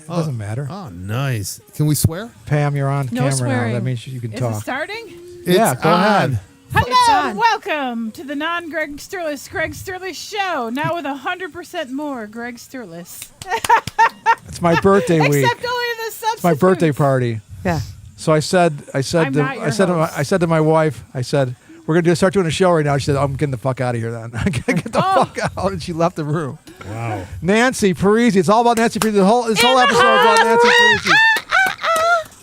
Doesn't matter. Oh, nice. Can we swear? Pam, you're on No camera swearing. now. That means you can Is talk. it starting? Yeah, It's go on. ahead. Hello, welcome to the non-Greg Sterlace Greg Sterlace Show. Now with 100% more Greg Sterlace. It's my birthday week. Except only the substitutes. It's my birthday party. Yeah. So I said I'm not your host. I said to my wife, I said, we're gonna start doing a show right now. She said, I'm getting the fuck out of here then. Get the fuck out, and she left the room. Wow. Nancy Parisi. It's all about Nancy Parisi. This whole episode is about Nancy Parisi.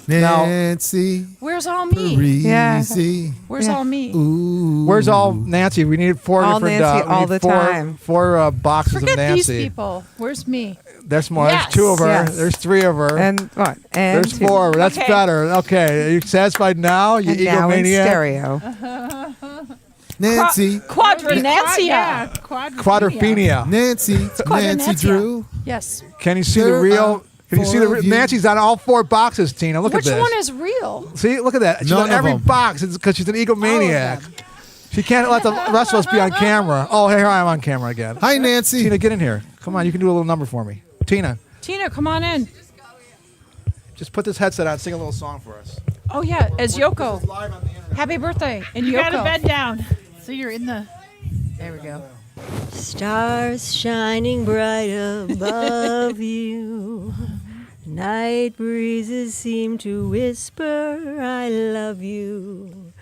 Nancy Where's all me? Parisi. Where's all me? Ooh. Where's all Nancy? We needed four All different. Nancy we all need the four, time. Four boxes Forget of Nancy. these people. Where's me? There's more. Yes. There's two of her. Yes. There's three of her. And what? And There's two. four. That's Okay. better. Okay. Are you satisfied now? You And now in egomaniac? stereo. Nancy. Quadranancia. Quadrophenia. Nancy. Nancy Quadranancia. Drew. Yes. Can you see the There real? are Can you see four the? of you. Nancy's on all four boxes. Tina, look Which at this. one is real? See, look at that. She's None on of every them. box. It's because she's an egomaniac. She can't let the rest of us be on camera. Oh, here I am on camera again. Hi, Nancy. Tina, get in here. Come on, you can do a little number for me. Tina, Tina, come on in. just put this headset on. Sing a little song for us. Oh yeah, as Yoko. Live on the internet. Happy birthday, and You gotta Yoko. bend down. So you're in the... There we go. Stars shining bright above you. Night breezes seem to whisper, I love you.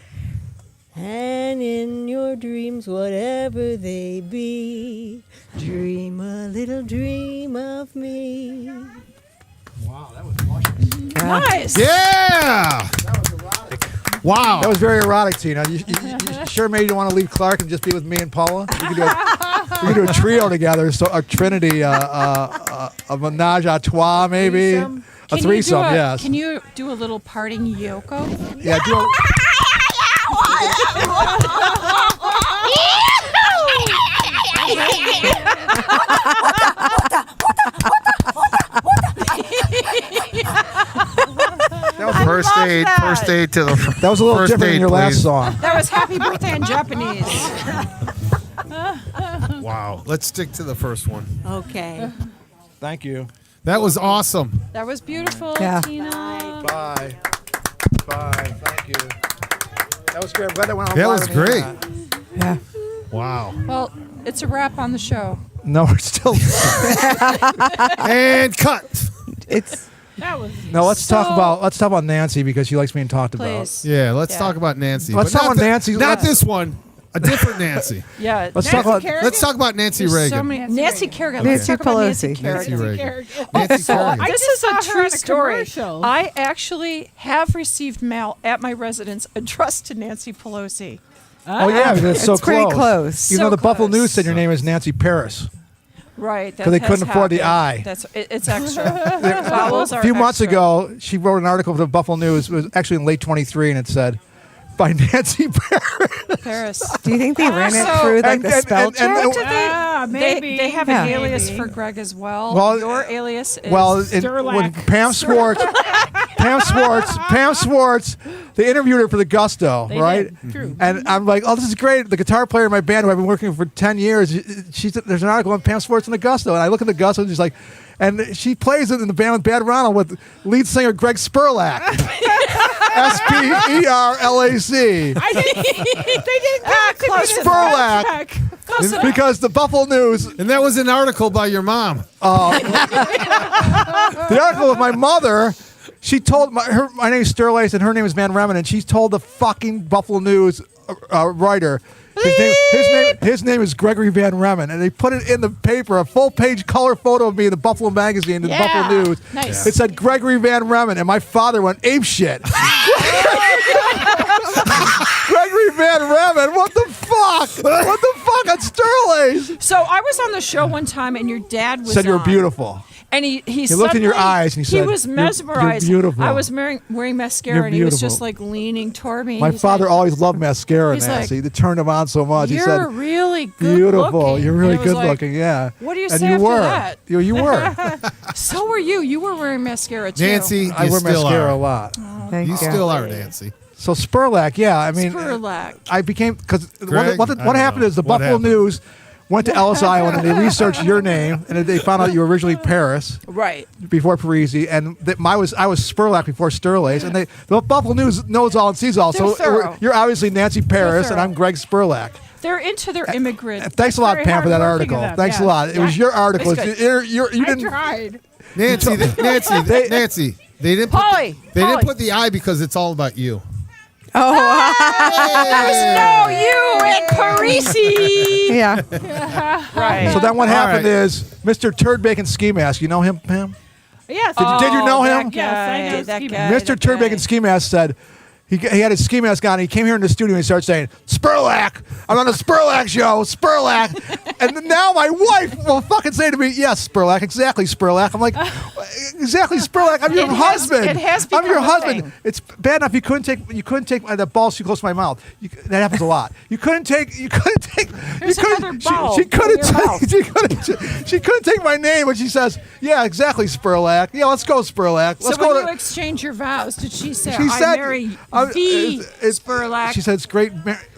And in your dreams, whatever they be, dream a little dream of me. Wow, that was Washington. Nice. Yeah. Wow. That was very erotic, Tina. You sure made you want to leave Clark and just be with me and Paula? We could do a trio together, so a trinity, a menage a trois, maybe. Threesome. A threesome, yes. Can you do a little parting Yoko? Yeah, do a, First aid to the. that was a little First different aid, than your last please. song. That was Happy Birthday in Japanese. Wow. Let's stick to the first one. Okay. Thank you. That was awesome. That was beautiful, Yeah. Tina. Bye. Bye. Thank you. That was great. I'm glad that went on That live was on the great. internet. Yeah. Wow. Well, it's a wrap on the show. No, we're still. And cut. It's That was... No, let's talk about Nancy because she likes being talked please. Yeah, let's Yeah. talk about Nancy. Let's but talk not about Nancy. Not this one. A different Nancy. Yeah. about. Let's talk about. Kerrigan? Let's talk about Nancy There's Reagan. so many. Nancy Kerrigan. Nancy Let's talk about Nancy Pelosi. Kerrigan. Nancy Reagan. Kerrigan. Nancy So Kerrigan. this just is saw a her true on a story. commercial. I actually have received mail at my residence addressed to Nancy Pelosi. Oh yeah, because it's so It's pretty close. close. You know, So the Buffalo close. News said your name is Nancy Paris. Right. Because they couldn't afford the I. It's extra. Vowels A are few months extra. ago, she wrote an article for the Buffalo News. It was actually in late 23, and it said, by Nancy Paris. Paris. Do you think they ran it So- through like the and- spell and- check? Maybe. They have Yeah. an alias Maybe. for Greg as well. Well, Your alias is When Sterlac. Pam Swartz, they interviewed her for the Gusto, They right? did. True. And I'm like, oh, this is great. The guitar player in my band, who I've been working with for 10 years, there's an article on Pam Swartz in the Gusto. And I look at the Gusto and she's like, and she plays it in the band with Bad Ronald with lead singer Greg Sterlace. Sperlac. They didn't close Sterlac. Because the Buffalo News, And that was an article by your mom. the article with my mother, she told my name is Sterlace and her name is Van Remen, and she told the fucking Buffalo News writer his name is Gregory Van Remen, and they put it in the paper, a full page color photo of me in the Buffalo magazine, the Yeah. Buffalo News. Nice. It said Gregory Van Remen, and my father went ape shit. Gregory Van Remen, what the fuck? What the fuck on Sterlace? So I was on the show one time, and your dad was Said you were on. beautiful. And he looked in your suddenly- eyes and he said, was "You're- mesmerized. you're beautiful. I was wearing mascara, You're and he was beautiful." just like leaning toward me. My He's father like, always loved mascara, He's Nancy. It turned him on so much. He "You're said, really good beautiful. looking." You're really And I was good like, looking, yeah. What do you and say you after were. that? You were. So were you. You were wearing mascara too. Nancy, I you wear still mascara are. a lot. Thank You you. still are, Nancy. So Sterlac, yeah. I mean, Sterlac. I became, because Greg, what I don't happened know. is the What Buffalo happened? News went to Ellis Island and they researched your name and they found out you were originally Paris Right. before Parisi, and I was Spurlock before Sterlace, and the Buffalo News knows all and sees all. They're So thorough. you're obviously Nancy Paris, and thorough. I'm Greg Spurlock. They're into their immigrant. Thanks a lot, very Pam, for that hardworking article. of them, Thanks a yes. lot. It was your article. It's good. You I didn't. tried. Nancy, Nancy. They didn't. Polly, They Polly. didn't put the I because it's all about you. Oh, No, you and Parisi. yeah. Right. So then what All happened right. is Mr. Turd Bacon Ski Mask. You know him, Pam? Yes. Did you know that him? Guy, Yes, I know that Ski guy, Mask. Mr. that Turd guy. Bacon Ski Mask said he had his ski mask on. He came here in the studio and he started saying, Spurlock, I'm on the Spurlock show, Spurlock. And then now my wife will fucking say to me, yes, Spurlock, exactly, Spurlock. I'm like, exactly, Spurlock. I'm your It has- husband. it has I'm your become a husband. thing. It's bad enough you couldn't take the ball too close to my mouth. That happens a lot. There's another ball She couldn't in your mouth. she couldn't take my name when she says, yeah, exactly, Spurlock. Yeah, let's go, Spurlock. Let's So go when to you exchange your vows, did she say, she I said, marry it's- Spurlock? She said it's great.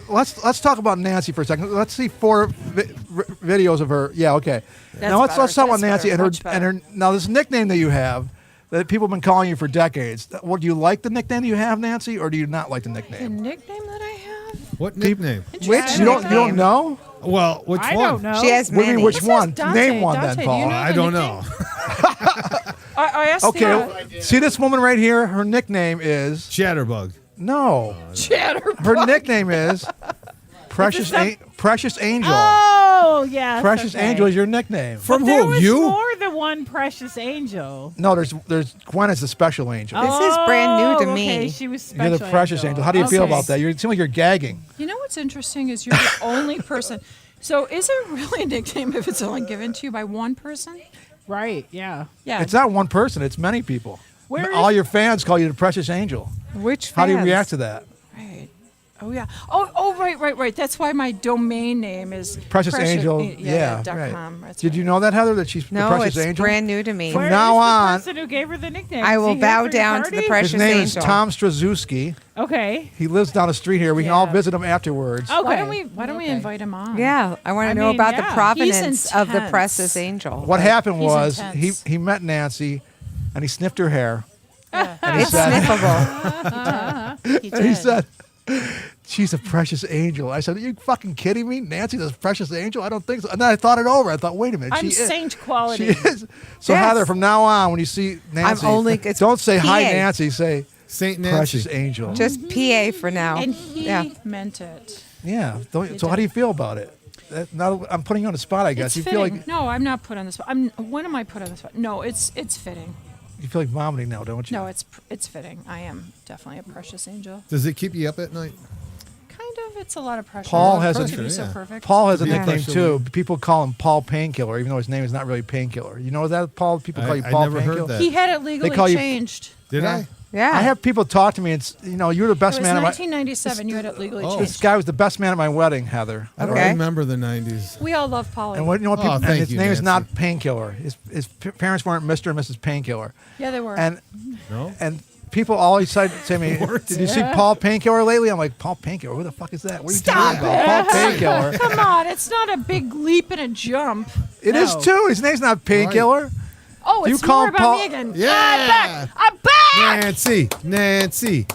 Let's talk about Nancy for a second. Let's see 4 videos of her. Yeah, okay. Now let's better. talk about That's Nancy better. and Much her now this nickname that you have that people have been calling you for decades. What do you like the nickname you have, Nancy, or do you not like the the nickname? nickname that I have? What nickname? Which You don't know? Well, which I one? don't know. She has What do you many. mean, which It one? says Dante. Name one Dante, then, do you Paul. know I the don't nickname? know. I asked Okay, see this woman right here? Her nickname is Chatterbug. no. Chatterbug. Her nickname is Precious Precious Angel. Oh, yes. Precious okay. Angel is your nickname. From There who? was You? more than one Precious Angel. No, there's Gwen is the special angel. This is brand new to okay, me. she was special. You're the precious angel. How do you feel Okay. about that? You seem like you're gagging. You know what's interesting is you're the only person. So is it really a nickname if it's only given to you by one person? Right, yeah. Yeah. It's not one person. It's many people. Where All is- your fans call you the precious angel. Which How do you fans? react to that? Right. Oh yeah. Oh right. That's why my domain name is Precious Angel. Yeah. right. .com. That's Did right. you know that, Heather? That she's the No, precious it's angel. brand new to me. From Where now is on- the person who gave her the nickname? I Is will he here bow for your down to the party? precious His name is angel. Tom Straczewski. Okay. He lives down the street here. We can all Yeah. visit him afterwards. Okay. Why don't we invite him on? Yeah, I want I to know mean, about the yeah. provenance of the intense. precious angel. What happened He's was intense. he met Nancy, and he sniffed her hair. Yeah. And he It's said, sniffable. He and he did. said, she's a precious angel. I said, are you fucking kidding me? Nancy's a precious angel? I don't think so. And then I thought it over. I thought, wait a minute. I'm she is. saint quality. She is. So Yes. Heather, from now on, when you see Nancy, it's don't say hi, PA. Nancy. Say Saint Nancy. precious angel. Just PA for now. And he Yeah. meant it. Yeah. So how do you feel about it? Now I'm putting you on the spot. I guess It's you fitting. feel like No, I'm not put on the spot. When am I put on the spot? No, it's fitting. you feel like vomiting now, don't you? No, it's fitting. I am definitely a precious angel. Does it keep you up at night? Kind of. It's a lot of pressure. Paul has to a- be so yeah. perfect. Paul has a Yeah. nickname Especially- too. People call him Paul Painkiller, even though his name is not really Painkiller. You know that, Paul? People call you I Paul never heard Painkiller. that. He had it legally call you- changed. Did Yeah. I? Yeah. I have people talk to me, and you're the It best was man at my. 1997. You had it legally Oh. This changed. guy was the best man at my wedding, Heather. I don't Okay. remember the 90s. We all love Paul. And what you know what Oh, people? And thank his you, name is not Nancy. Painkiller. His parents weren't Mr. and Mrs. Painkiller. Yeah, they were. And No? people always say to me, "Did you see Paul Painkiller lately?" I'm like, "Paul Painkiller? Who the fuck is that? What are you talking about? Paul Painkiller? Come on, it's not a big leap and a jump. It is No. too. His name's not Painkiller. Oh, You it's call more him about Paul- me again. Yeah. I'm back. Nancy.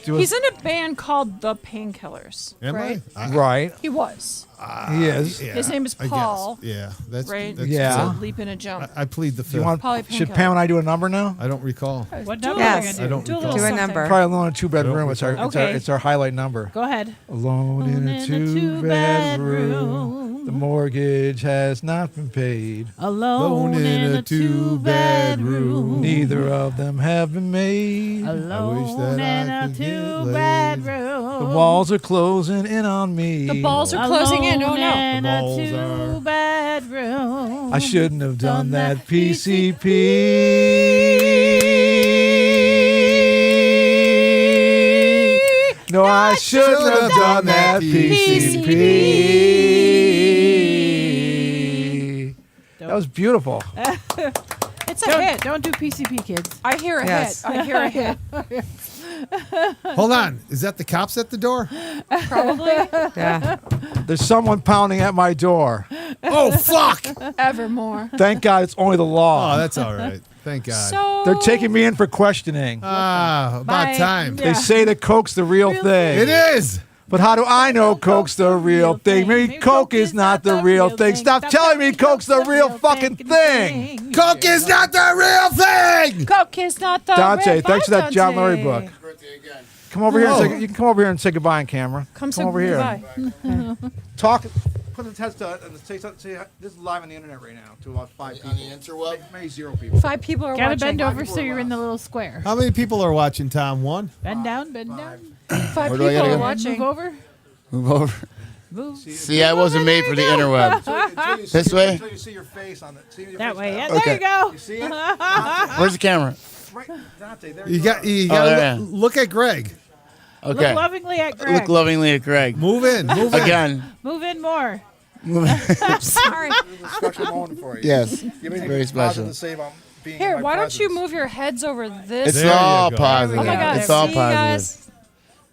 He's in a band called The Painkillers. Am right? I? Right. He was. He is. Yeah, His name is I guess. Paul. Yeah. That's, Right? that's Yeah. It's a leap and a jump. I plead the fifth. Do you want? Polly Should Painkiller. Pam and I do a number now? I don't recall. What Do a number Yes. are you I gonna don't do? Do a little Do a something. number. Probably alone in a two-bedroom room. It's our, Okay. it's our highlight number. Go ahead. Alone in a two-bedroom. The mortgage has not been paid. Alone in a two-bedroom. Neither of them have been made. Alone that in I a could get laid. two-bedroom. The walls are closing in on me. The balls are closing in. Oh Alone no. in The a balls are- two-bedroom. I shouldn't have done that PCP. No, I shouldn't have done that PCP. That was beautiful. It's a hit. Don't do PCP, kids. I hear a Yes. hit. I hear a hit. Hold on. Is that the cops at the door? Probably. Yeah. There's someone pounding at my door. Oh, fuck. Evermore. Thank God it's only the law. Oh, that's all right. Thank God. So They're taking me in for questioning. About Bye. time. Yeah. They say that Coke's the real thing. It is. But how do I know Coke's the real thing? Maybe Coke is not the real thing. Stop telling me Coke's the real fucking thing. Coke is not the real thing. Coke is not the Dante, real thanks for that John Larry Dante. book. Come over here. And say, you can come over here and say goodbye on camera. Come over here. Goodbye. Talk. Put the test and say something. Say, this is live on the internet right now to about 5 people. On the interweb? Maybe 0 people. 5 people are Gotta watching. bend over so you're in the little square. How many people are watching, Tom? 1? Bend down, bend down. 5 Where people do I gotta are go? watching. Move over. Move over. Move. See, I wasn't made for the interweb. This way? Until you see your face on it. See your That face way. down. Yeah, there you go. You see it? Dante, Where's the camera? right, Dante, there You got go. to yeah. look at Greg. Okay. Look lovingly at Greg. Look lovingly at Greg. Move in. Move in. Again. Move in more. Sorry. This is a special moment for you. Yes. You have anything Very positive special. to say about being in Here, my why don't you presence? move your heads over this? It's There you all go. positive. Oh my God! It's all see, positive. guys?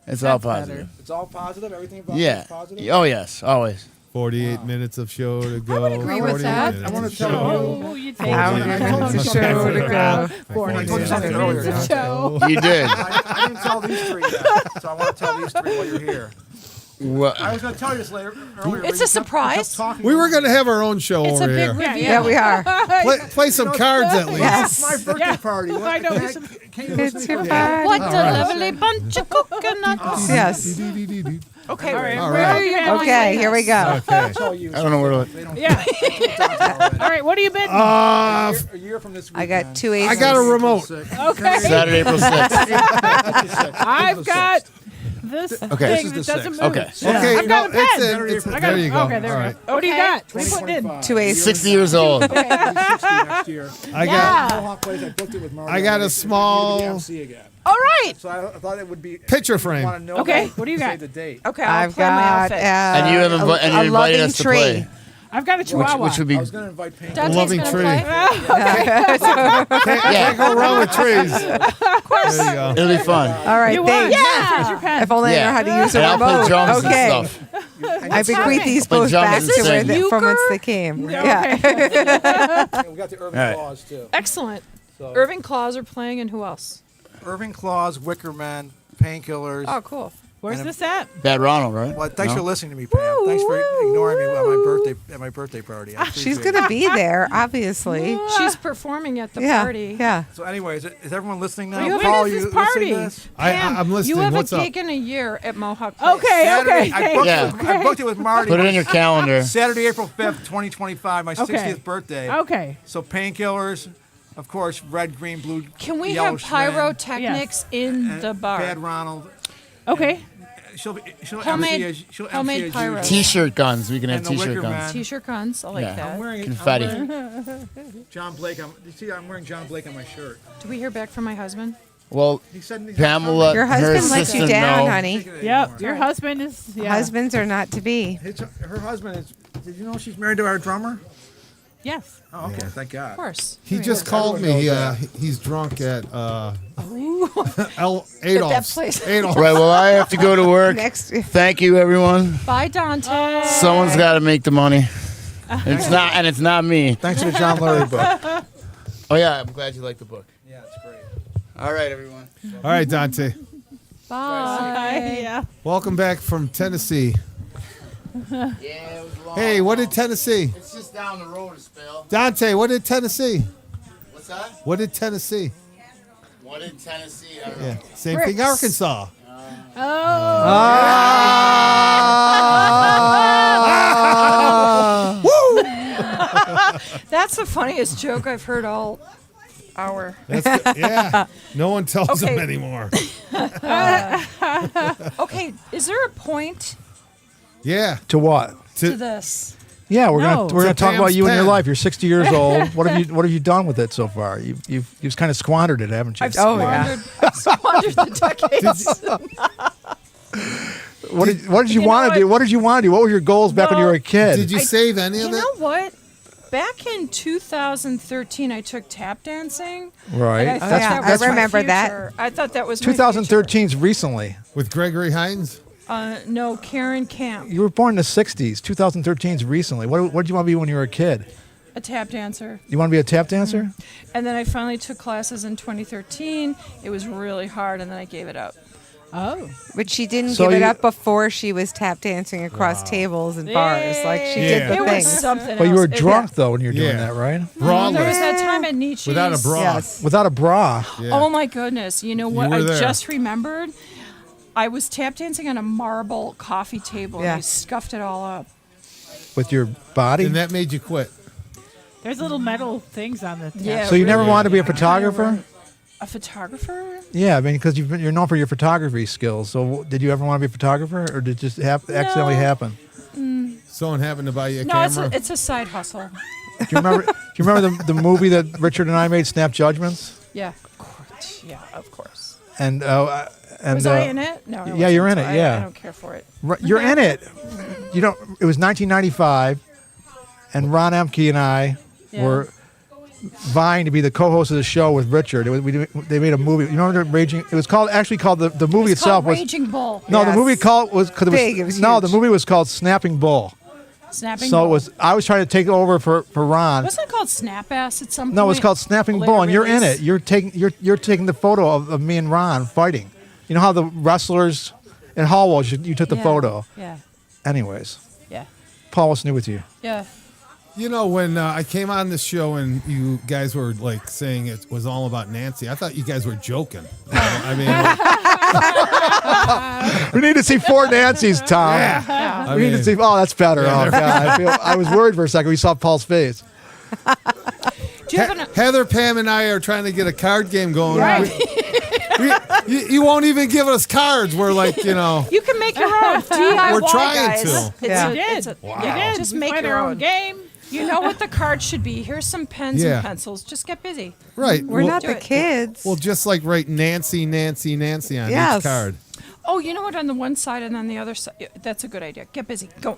It's all That's positive. It's all positive. Everything about it Yeah. is positive. Oh, yes. Always. 48 minutes of show to go. would agree with 48 that. minutes I wanna of tell show. Oh, you take How it. many show to go? 47 earlier. Minutes of show. You did. I didn't tell these 3 yet, so I want to tell these 3 while you're here. What? I was going to tell you this later. Earlier, It's but a you kept surprise. talking We were over going to me. have our own show It's a over big here. reveal. Yeah, we are. Play some cards at least. It's my birthday party. What, I know. Can you listen It's to your me? party. What a lovely bunch of coconuts. Yes. Okay, All right. All Where right. are you going? Okay, here we go. Okay. Tell you. I don't know where to look. They don't. Yeah. All right. What are you bidding? A year from this I weekend. got 2 aces. I got a remote. Okay. Saturday, April 6th. I've got this Okay. thing This is that the doesn't sixth. move. Okay. Okay, I've got a pen. it's in. I got There you go. Okay, there All we right. go. What do you Okay. got? What are you putting in? 2 aces. 60 years old. I'll be 60 next year. I got Yeah. Mohawk Place, I booked it with Marty. I got a Already. small- It's gonna be the MC again. All right. So I thought it would be picture frame. Want to know Okay, that, what do you say got? the date. Okay, I'll I've plan my got outfit. And you have a and you invited loving us to tree. play. I've got a chihuahua. Which would be I was going to invite Pink. Dante's Loving gonna tree. play. Can't go wrong with trees. Of course. There you go. It'll be fun. All right, You won. thanks. Here's your pen. If only I know Yeah. how to use a And I'll play remote. drums Okay. and stuff. I bequeath these Play both drums back and to sing. where from whence Euchre? they came. Yeah, Yeah. okay. We got the Irving All right. Claws, too. Excellent. So, Irving Claws are playing, and who else? Irving Claws, Wicker Man, Painkillers. Oh, cool. Where's And this at? Bad Ronald, right? Well, thanks No? for listening to me, Pam. Thanks for ignoring me at my birthday party. I She's appreciate going to be there, obviously. She's performing at the Yeah. party. Yeah. it. So, anyways, is everyone listening now? When is Paul, this you party? listening to this? I'm listening. You have What's a up? gig in a year at Mohawk Place. Okay, Saturday, okay. I booked, Yeah. it, I booked it with Marty. Put it in your calendar. Saturday, April 5th, 2025, my 60th birthday. Okay. So Painkillers, of course, red, green, blue, Can we yellow have Schwinn, pyrotechnics in and the bar? Bad Ronald. Okay. She'll Homemade- MC as she'll homemade MC as pyro. usual. T-shirt guns. We can have And the Wicker T-shirt Man. guns. T-shirt guns. I like Yeah. that. I'm wearing Confetti. I'm wearing John Blake. I'm wearing John Blake on my shirt. Do we hear back from my husband? Well, He said he's Pamela, Your her husband lets you assistant, down, no. honey. Yep. Your husband is. Yeah. Husbands are not to be. Her husband is. Did you know she's married to our drummer? Yes. Oh, okay. Thank God. Of course. He just called me. He's drunk at Adolph's. place. Adolph's. Right, well, I have to go to work. Next. Thank you, everyone. Bye, Dante. Someone's got to make the money. It's not me. Thanks to the John Larry book. Oh yeah, I'm glad you like the book. Yeah, it's great. All right, everyone. All right, Dante. Bye. Yeah. Welcome back from Tennessee. Yeah, it was long. Hey, what did Tennessee? It's just down the road, Spell. Dante, what did Tennessee? What's that? What did Tennessee? What in Tennessee? I don't know. Yeah, same thing. Bricks. Arkansas. That's the funniest joke I've heard all hour. That's good. Yeah. No one tells Okay. them anymore. Okay, is there a point Yeah. To what? to this? Yeah, we're No. gonna talk Pam's about you and your pen. life. You're 60 years old. What have you done with it so far? You've kind of squandered it, haven't you? I've Oh, yeah. squandered the decades. What did you You want know to do? What did you want to do? What were your goals back when you were a kid? Did you save any You of it? know what? back in 2013, I took tap dancing. Right. And I thought yeah, that was I my remember that. future. I thought that was 2013's recently. With Gregory Hines? my future. No, Karen Camp, You were born in the 60s. 2013's recently. What did you want to be when you were a kid? a tap dancer. You want to be a tap dancer? And then I finally took classes in 2013. It was really hard, and then I gave it up. Oh. But she didn't So give it you- up before she was tap dancing across tables and bars. Like she Yeah. did the It was thing. something But you else. were drunk, though, when you were doing Yeah. that, right? There was Braless. that time at Nietzsche's. Without a bra. Yes. Without a bra. Yeah. Oh my goodness! You know what? were I there. just remembered. I was tap dancing on a marble coffee table, Yeah. and I scuffed it all up. With your body? And that made you quit. There's little metal things on the Yeah. So you never really. wanted to be a photographer? A photographer? Yeah, I mean, because you're known for your photography skills. So did you ever want to be a photographer, or did it just accidentally happen? Someone happened to buy you a No, camera. it's a side hustle. Do you remember the movie that Richard and I made, Snap Judgments? Yeah, of course. Yeah, of course. And Was I in it? No. I yeah, you're wasn't, in so it, yeah. I don't care for it. You're in it. You don't. It was 1995, and Ron Emke and I Yeah. were vying to be the co-host of the show with Richard. They made a movie. You remember the Raging? It was actually called the movie It's itself called was Raging Bull. no, the Yes. movie was because Big, it was no, huge. the movie was called Snapping Bull. Snapping So Bull. it was. I was trying to take over for Ron. Wasn't it called Snap Ass at some point? No, it was called Snapping Later Bull, and you're in release? it. You're taking the photo of me and Ron fighting. You know how the wrestlers in Hallwalls, you took the Yeah. photo. Yeah. Anyways, Yeah. Paul, what's new with you? Yeah. You know, when I came on this show and you guys were like saying it was all about Nancy, I thought you guys were joking. You know, I mean, We need to see four Nancy's, Tom. I We need mean, to see. Oh, that's better. Yeah, Oh God, I was worried for a second. We saw Paul's face. Do you have an? Heather, Pam, and I are trying to get a card game going. Right. You won't even give us cards. We're like, you know, You can make your own DIY. We're trying guys. to. It's Yeah. a, We it's did. a, We yeah, did. just We make played your our own own game. You know what the card should be. Here's some pens Yeah. and pencils. Just get busy. right. We're well, not do the it. kids. Well, just like write Nancy, Nancy, Nancy on Yes. each card. Oh, you know what? On the one side and on the other side. Yeah, that's a good idea. Get busy. Go.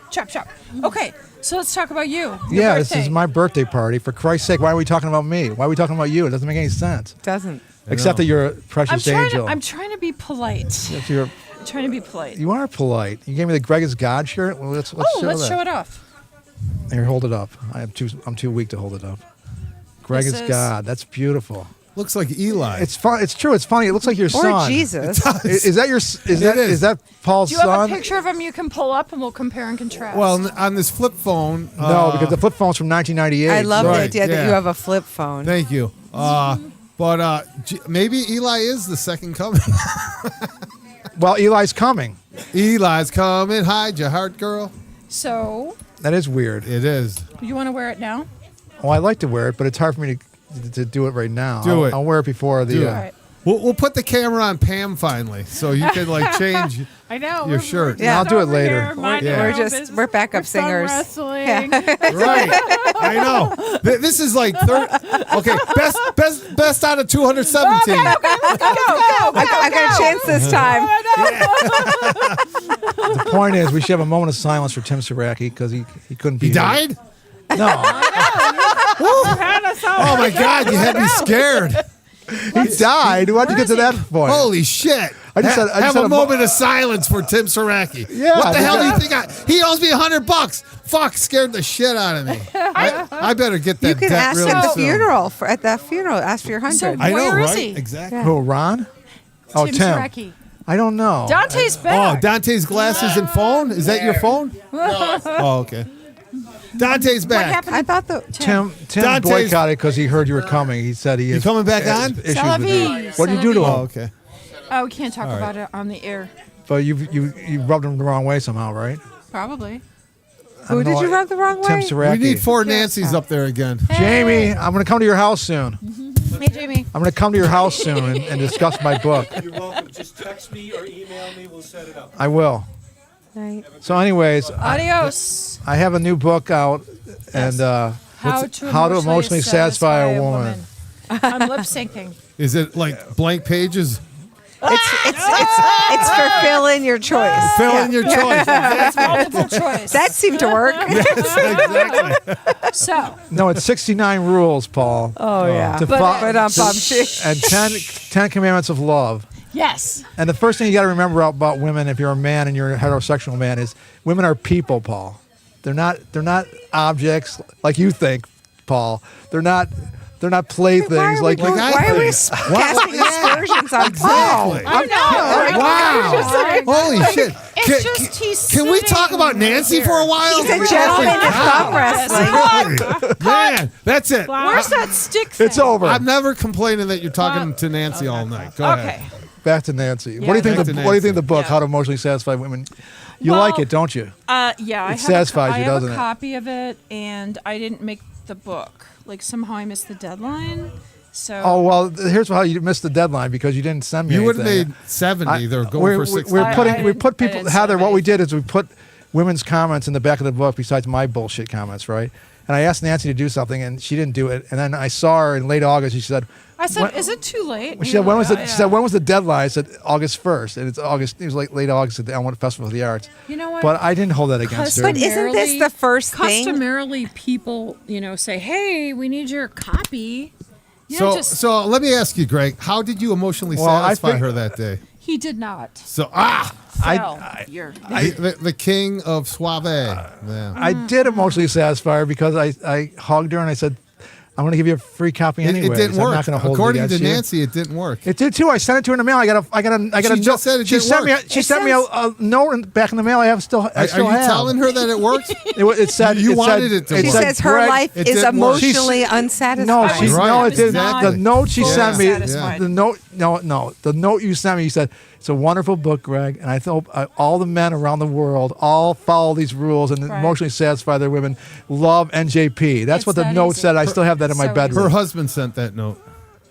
Chop, chop. Okay, so let's talk about you. Your Yeah, this birthday. is my birthday party. For Christ's sake, why are we talking about me? Why are we talking about you? It doesn't make any sense. Doesn't. Except know. that you're a precious angel. I'm trying to be polite. Yes, you're- I'm trying to be polite. you are polite. You gave me the Greg is God shirt. Well, let's Oh, let's that. show it off. Here, hold it up. I'm too weak to hold it up. Greg This is is- God. That's beautiful. Looks like Eli. It's fun. It's true. It's funny. It looks like your Or son. Jesus. Is that your? Is that Paul's Do you have son? a picture of him you can pull up and we'll compare and contrast? well, on this flip phone. No, because the flip phone's from 1998. I love so- the Right, idea that yeah. you have a flip phone. Thank you. But maybe Eli is the second coming. Well, Eli's coming. Eli's coming. Hide your heart, girl. So, That is weird. It is. you want to wear it now? Oh, I like to wear it, but it's hard for me to do it right now. Do it. I'll wear it before the. Do it. All right. We'll put the camera on Pam finally, so you can like change. I know. Your shirt. Yeah, I'll do it over later. here, minding Yeah. our We're own just- business. we're backup We're thumb singers. wrestling. Right. I know. This is like third. Okay, best out of 217. I got a chance this time. The point is, we should have a moment of silence for Tim Saraki because he couldn't be. He here. died? No, Had us all Oh my God! You had me scared. he died. Why'd you get to that point? Holy shit! I just had- I just have had a a mo- moment of silence for Tim Saraki. Yeah, What the I hell do you did. think? He owes me $100. Fuck! Scared the shit out of me. I better get that You can debt ask really at the soon. funeral. At the funeral, ask for your 100. I know, Where is right? he? Exactly. Yeah. Who, Ron? Oh, Tim Tim. Saraki. I don't know. Dante's Oh, back. Dante's glasses and phone. Is that your phone? Oh, okay. Dante's What back. happened? I thought the Tim Dante's- boycotted because he heard you were coming. He said he You is coming back has on? issues C'est la with you. vie, What did you c'est do to la him? Oh, okay. Oh, we can't talk All right. about it on the air. But you rubbed him the wrong way somehow, right? Probably. who did you rub the wrong Tim way? Saraki. We need four Nancys up there again. Jamie, I'm going to come to your house soon. Hey, Jamie. I'm going to come to your house soon and discuss my book. You're welcome. Just text me or email me. We'll set it up. I will. Right. So, anyways, Adios. I have a new book out, and How to emotionally satisfy a woman. I'm lip syncing. Is it like blank pages? It's for fill in your choice. Fill in your choice. That's multiple choice. That seemed to work. Exactly. So, No, it's 69 rules, Paul. Oh yeah. To But- and 10 commandments of love. yes. And the first thing you got to remember about women, if you're a man and you're a heterosexual man, is women are people, Paul. They're not objects like you think, Paul. They're not playthings like you. Why are we casting aspersions on Paul? Exactly. I know. Wow. Holy shit. It's just he's Can we talk sitting about Nancy for a while? He's a gentleman in thumb wrestling. Man, that's it. Where's that stick thing? It's over. I'm never complaining that you're talking to Nancy all night. Go Okay. ahead. Back to Nancy. Yeah. What do you think? Back What to do you think the Nancy. book, Yeah. How to Emotionally Satisfy Women? You Well, like it, don't you? Yeah, I It have satisfies I you, have doesn't a it? copy of it, and I didn't make the book. Like somehow I missed the deadline. So Oh well, here's how you missed the deadline because you didn't send me. You would have anything. made 70. They're going we're, for 60. We're I putting we didn't- put I people. didn't Heather, send what we anything. did is we put women's comments in the back of the book besides my bullshit comments, right? And I asked Nancy to do something, and she didn't do it. And then I saw her in late August. She said, I said, When- "Is it too late?" She said, "When was the?" Yeah, She said, "When was the deadline?" I said, "August 1st." And it's August. It was like late August at the Elmwood Festival of the Arts. You know what? But I didn't hold that against her. But isn't this the first thing? Customarily, people, say, "Hey, we need your copy." You know, So let me ask you, Greg, how did you emotionally Well, I satisfy think- her that day? he did not. So, Well, the king of Suave. Yeah. I did emotionally satisfy her because I hugged her and I said, "I'm going to give you a free copy It anyway. didn't work. I'm not going to hold According it to against you." Nancy, it didn't work. It did too. I sent it to her in the mail. I got a. She just said it she didn't sent work. me. She sent me a note back in the mail. I have still. I Are still you have. telling her that it worked? It said You it wanted said, it to She work. said, says her "Greg, life it is didn't work. emotionally No, unsatisfying. she Right. no, it was didn't. not The note she fully sent me. satisfied. The note. No. The note you sent me. You said it's a wonderful book, Greg, and I hope all the men around the world all follow these rules and Right. emotionally satisfy their women. Love NJP. That's It's what the that note easy. said. I still have that in my So bedroom. Her husband sent that note.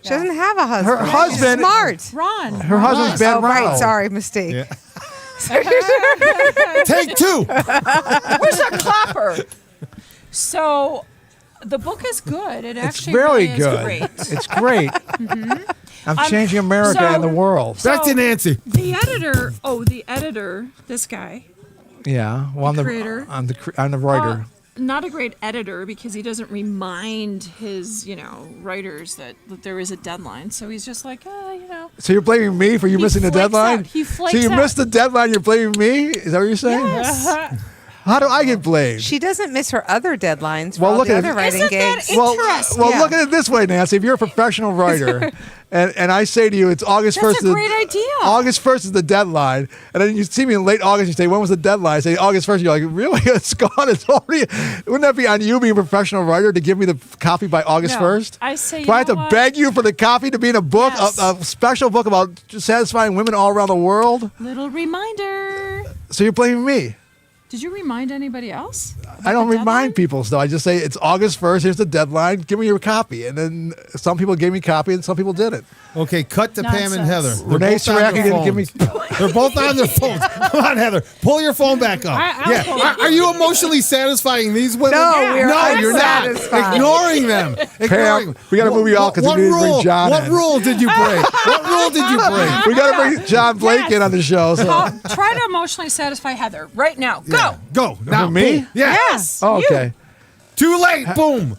She doesn't have a husband. Her husband- Smart. Ron. Her husband's Ben Oh, right. Ronald. Sorry, mistake. Yeah. Take two. Where's the clapper? So, the book is good. It It's actually very really is good. great. It's great. I'm changing America so- and the world. Back to Nancy. The editor, this guy, Yeah. Well, The creator. I'm the writer. not a great editor because he doesn't remind his, writers that there is a deadline. So he's just like, So you're blaming me for you He missing the flakes deadline? out. He So flakes you out. missed the deadline. You're blaming me? Is that what you're saying? Yes. How do I get blamed? She doesn't miss her other deadlines for Well, all look the at other it. writing Isn't that gigs. Well, Interesting. well, Yeah. look at it this way, Nancy. If you're a professional writer, and I say to you, it's August That's 1st. a great idea. August 1st is the deadline, and then you see me in late August. You say, "When was the deadline?" I say, "August 1st." You're like, "Really? It's gone. It's already." Wouldn't that be on you, being a professional writer, to give me the copy by August No. 1st? I say, Do I have you to know what? beg you for the copy to be in a book, Yes. a special book about satisfying women all around the world? Little reminder. So you're blaming me. Did you remind anybody else? I don't the remind deadline? people, though. I just say it's August 1st. Here's the deadline. Give me your copy. And then some people gave me a copy and some people didn't. Okay, cut to Pam and Nonsense. Heather. They're Renee both on Saraki their didn't give me. phones. They're both on their phones. Come on, Heather. Pull your phone back up. I'll pull it. Are you emotionally satifying these women? No, we're no, you're not. unsatisfied. Ignoring them. Ignoring them. we gotta move you out 'cause we What need to bring rule- John What in. rule did you break? What rule did you break? We got to bring John Blake in on the show. So. Try to emotionally satisfy Heather right now. Go. Yeah. Go. Now. me? Boom. Yeah. Yes. Oh, okay. Too late. Boom.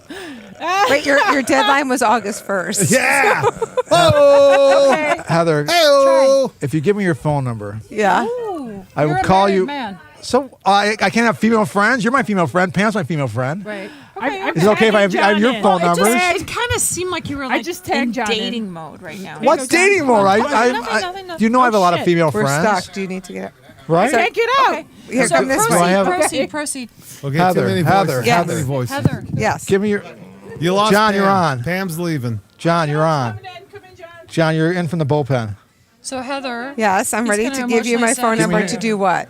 Wait, your deadline was August 1st. Yeah. Oh. Okay. Heather, Hey-oh. if you give me your phone number, Yeah. Ooh, I will you're a call married you. Man. So I can't have female friends. You're my female friend. Pam's my female friend. Right. I- Is it okay if I have your Well, phone number? it kind of seemed like you were like just tagged in John in. dating mode right now. What's dating mode? Nothing. You know I have a lot of shit. female We're friends, stuck. Do you need to get up? right? Can't get out. Okay. Here, So come this proceed, way. have- proceed. Okay, Heather, too many Heather, voices. Yes. Too many voices. Heather. Yes. Give me your You lost John, Pam. you're on. Pam's leaving. John. You're on. Come in, John. John, you're in from the bullpen. So Heather. Yes, I'm He's ready gonna to give you my emotionally phone number satisfy- to do what?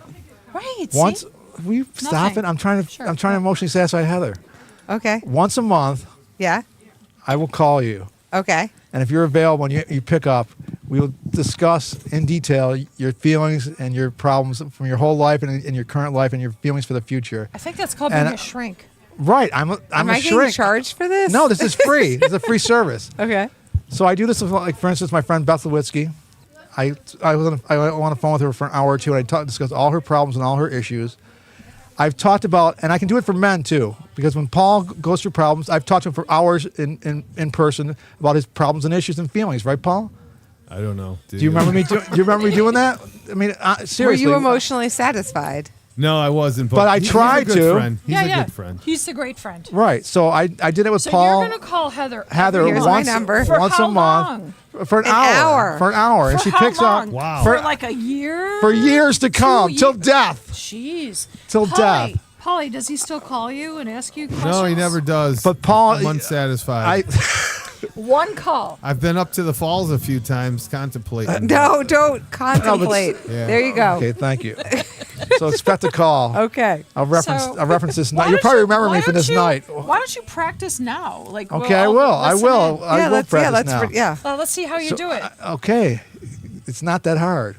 Right. Once see? will you stop Nothing. it? I'm trying Sure. to emotionally satisfy Heather. Okay. Once a month, Yeah. I will call you, Okay. and if you're available and you pick up, we will discuss in detail your feelings and your problems from your whole life and in your current life and your feelings for the future. I think that's called And- being a shrink. Right. I'm Am a I getting shrink. charged for this? No, this is free. This is a free service. Okay. So I do this with, like, for instance, my friend Beth Lewitsky. I was on the phone with her for an hour or two, and I discussed all her problems and all her issues. I've talked about, and I can do it for men too, because when Paul goes through problems, I've talked to him for hours in person about his problems and issues and feelings. Right, Paul? I don't know. Do you remember me? Do you remember me doing that? I mean, seriously. Were you emotionally satisfied? No, I wasn't. But I he's tried a good to. Friend. He's yeah, a yeah. good friend. He's the great friend. Right. So I did it with So Paul. you're gonna call Heather. Here's my number. For once how a month. long? For an An hour. hour. For an hour. And For she how picks long? up Wow. For like a year. for years to come, till years? death. Jeez. Till Polly, death. Polly, does he still call you and ask you questions? No, he never does. But Paul, I'm unsatisfied. One call. I've been up to the falls a few times contemplating. No, don't contemplate. Yeah. There you go. Okay, thank you. So expect a call. Okay. I'll reference this Why night. You'll don't probably you- remember why me for don't this you- night. Why don't you practice now? Like, Okay, we'll I all will. I listen will. in. I will practice now. Yeah. Let's see how you do it. Okay, it's not that hard.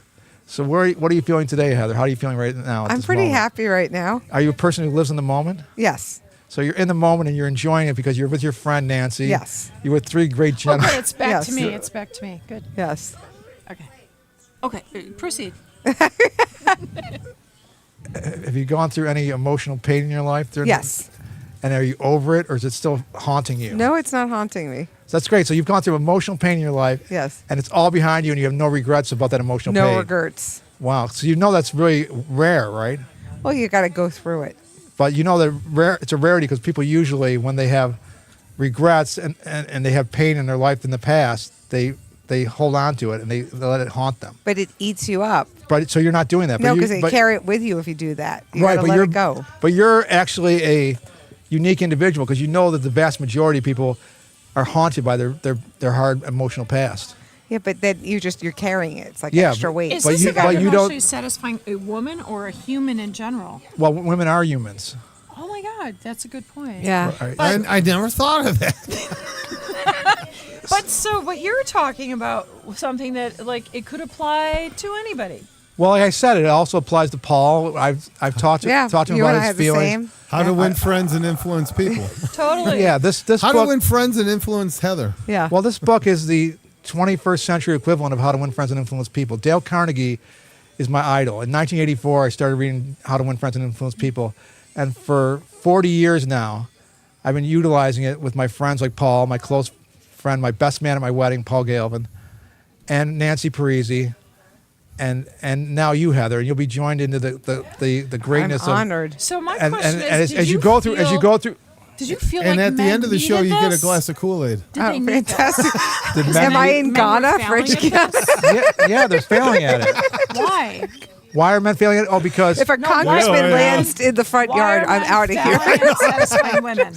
So what are you feeling today, Heather? How are you feeling right now? At I'm this pretty moment? happy right now. Are you a person who lives in the moment? Yes. So you're in the moment and you're enjoying it because you're with your friend Nancy. Yes. You're with three great Oh, gentlemen. good. It's back Yes. to me. It's back to me. Good. Yes. Okay. Okay. Proceed. Have you gone through any emotional pain in your life? Yes. And are you over it, or is it still haunting you? No, it's not haunting me. So that's great. So you've gone through emotional pain in your life. Yes. And it's all behind you, and you have no regrets about that emotional No pain. regrets. Wow. So you know that's really rare, right? Well, you got to go through it. But you know that it's a rarity because people usually, when they have regrets and they have pain in their life in the past, they hold on to it and they let it haunt them. But it eats you up. But so you're not doing that. No, But because they but- carry it with you if you do that. You right, got to but let you're it go. But you're actually a unique individual because you know that the vast majority of people are haunted by their hard emotional past. Yeah, but then you're carrying it. It's like Yeah, extra weight. Is But this you- about but you don't- emotionally satisfying a woman or a human in general? Well, women are humans. Oh my God, that's a good point. Yeah. Right. I never thought of that. But you're talking about something that like it could apply to anybody. Well, like I said, it also applies to Paul. I've talked to Yeah. talked to him You about and I his have the feelings. same. How to win friends and influence people. Totally. Yeah, this How book. to win friends and influence Heather. Yeah. Well, this book is the 21st century equivalent of How to Win Friends and Influence People. Dale Carnegie is my idol. In 1984, I started reading How to Win Friends and Influence People, and for 40 years now, I've been utilizing it with my friends like Paul, my close friend, my best man at my wedding, Paul Galvin, and Nancy Parisi, and now you, Heather, and you'll be joined into the greatness I'm honored. So my and question is, as you go through did you feel And like at the men end of the show, needed you get a this? glass of Kool-Aid. Did they need fantastic. Did Am I in Men were Ghana for failing at this? yeah, they're failing at it. Why? Why are men failing at it? Oh, because If a No, congressman why- lands in the front Why yard, are I'm men out of here. failing at satisfying women.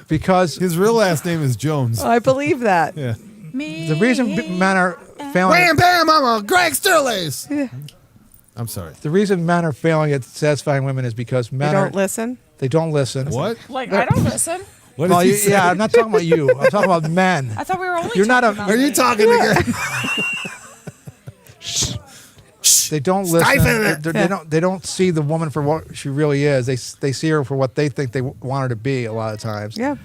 His real last name is Jones. I believe that. Yeah. Me. the reason men are failing. Wham bam, I'm a Greg Sterlace. I'm sorry. The reason men are failing at satisfying women is because You men don't listen. they don't listen. What? Like I don't listen. What Well, did you say? yeah, I'm not talking about you. I'm talking about men. I thought we were only. You're not talking a- about Are you me. talking again? They don't Stifle listen. it. They don't see the woman for what she really is. They see her for what they think they want her to be a lot of times. Yeah.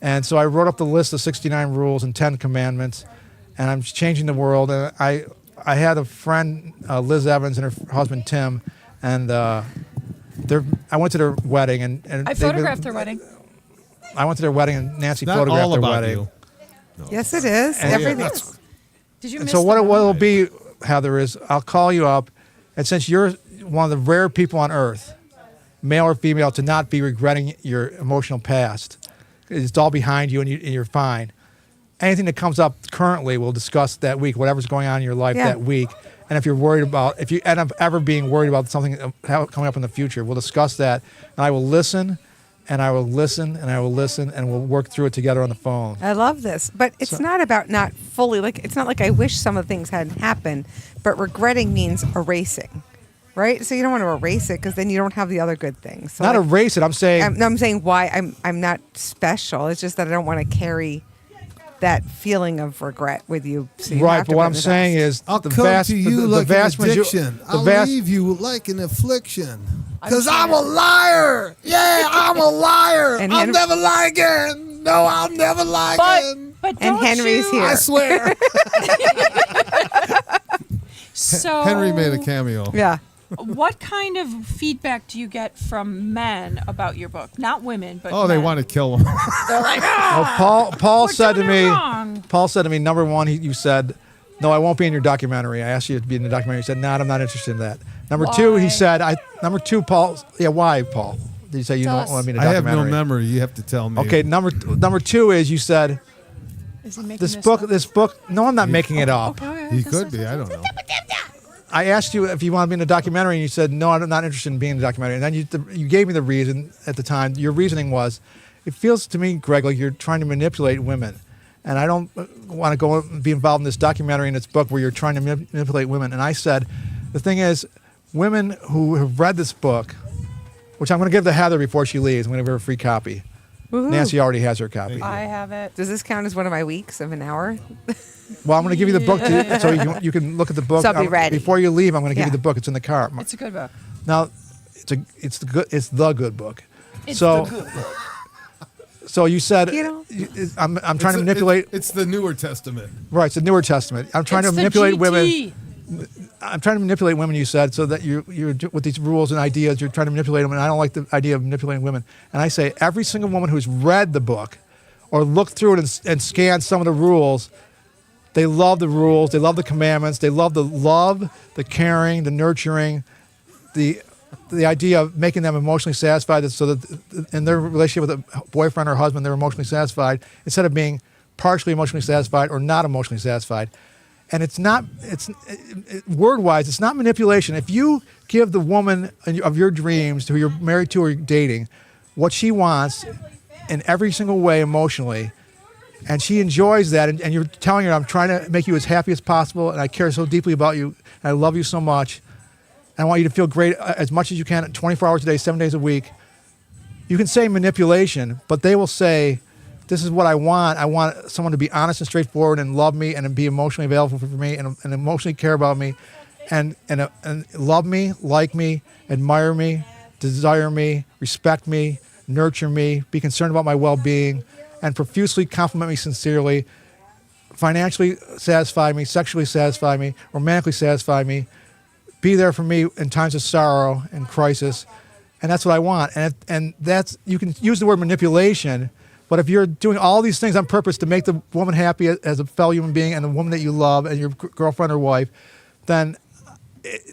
And so I wrote up the list of 69 rules and 10 commandments, and I'm changing the world. And I had a friend, Liz Evans, and her husband Tim, and I went to their wedding, and I photographed their wedding. I went to their wedding, and Nancy Not photographed all their about wedding. you. Yes, it is. And- Everything. that's- Did you And miss? so what the it'll moment? be, Heather, is I'll call you up, and since you're one of the rare people on earth, male or female, to not be regretting your emotional past, it's all behind you and you're fine. Anything that comes up currently, we'll discuss that week, whatever's going on in your life Yeah. that week. And if you end up ever being worried about something coming up in the future, we'll discuss that. And I will listen, and I will listen, and I will listen, and we'll work through it together on the phone. I love this, but it's not about not fully it's not like I wish some of the things hadn't happened, but regretting means erasing, right? So you don't want to erase it because then you don't have the other good things. So Not like, erase it. I'm saying I'm saying why I'm not special. It's just that I don't want to carry that feeling of regret with you. So you right. have But to what put I'm it to saying rest. is I'll the come vast, to you the like vast an addiction. the I'll vast, leave you like an affliction. I'm Because I'm a sure. liar. Yeah, I'm a liar. And I'll Henry- never lie again. No, I'll never lie again. But And don't Henry's you- here. I swear. So Henry made a cameo. Yeah. What kind of feedback do you get from men about your book? Not women, but Oh, they men. want to kill him. They're like, Paul We're said to doing it me. wrong. Paul said to me, number one, you said, "No, I won't be in your documentary." I asked you to be in the documentary. You said, "No, I'm not interested in that." Number two, Why? he said, Number two, Paul. Yeah, why, Paul? Did you say you Tell don't us. want me in a I have documentary? no memory. You have to tell me. Okay, number two is you said Is he making this book. up? This book. No, I'm not making it up. Okay, He could be. I don't know. I asked you if you want to be in a documentary, and you said, "No, I'm not interested in being in a documentary." And then you gave me the reason at the time. Your reasoning was, "It feels to me, Greg, like you're trying to manipulate women, and I don't want to go and be involved in this documentary and this book where you're trying to manipulate women." And I said, "The thing is, women who have read this book, which I'm going to give to Heather before she leaves. I'm going to give her a free copy. Woohoo. Nancy already has her copy. I have it. Does this count as one of my weeks of an hour? Well, I'm going to give you the book so you can look at the book. So I'll be ready. Before you leave, I'm going to give you Yeah. the book. It's in the car. It's a good book. Now, it's the good book. It's so, the good book. So you said You know? I'm trying to manipulate. It's the Newer Testament. Right, it's the Newer Testament. I'm trying It's to the manipulate GT. women. I'm trying to manipulate women. You said so that you're with these rules and ideas. You're trying to manipulate them, and I don't like the idea of manipulating women. And I say every single woman who's read the book, or looked through it and scanned some of the rules, they love the rules. They love the commandments. They love the caring, the nurturing, the idea of making them emotionally satisfied, so that in their relationship with a boyfriend or husband, they're emotionally satisfied instead of being partially emotionally satisfied or not emotionally satisfied. And word-wise, it's not manipulation. If you give the woman of your dreams, who you're married to or dating, what she wants in every single way emotionally, and she enjoys that, and you're telling her, "I'm trying to make you as happy as possible, and I care so deeply about you, and I love you so much, and I want you to feel great as much as you can, 24 hours a day, 7 days a week," you can say manipulation, but they will say, "This is what I want. I want someone to be honest and straightforward and love me and be emotionally available for me and emotionally care about me and love me, like me, admire me, desire me, respect me, nurture me, be concerned about my well-being, and profusely compliment me sincerely, financially satisfy me, sexually satisfy me, romantically satisfy me, be there for me in times of sorrow and crisis." And that's what I want. And that's, you can use the word manipulation, but if you're doing all these things on purpose to make the woman happy as a fellow human being and the woman that you love and your girlfriend or wife, then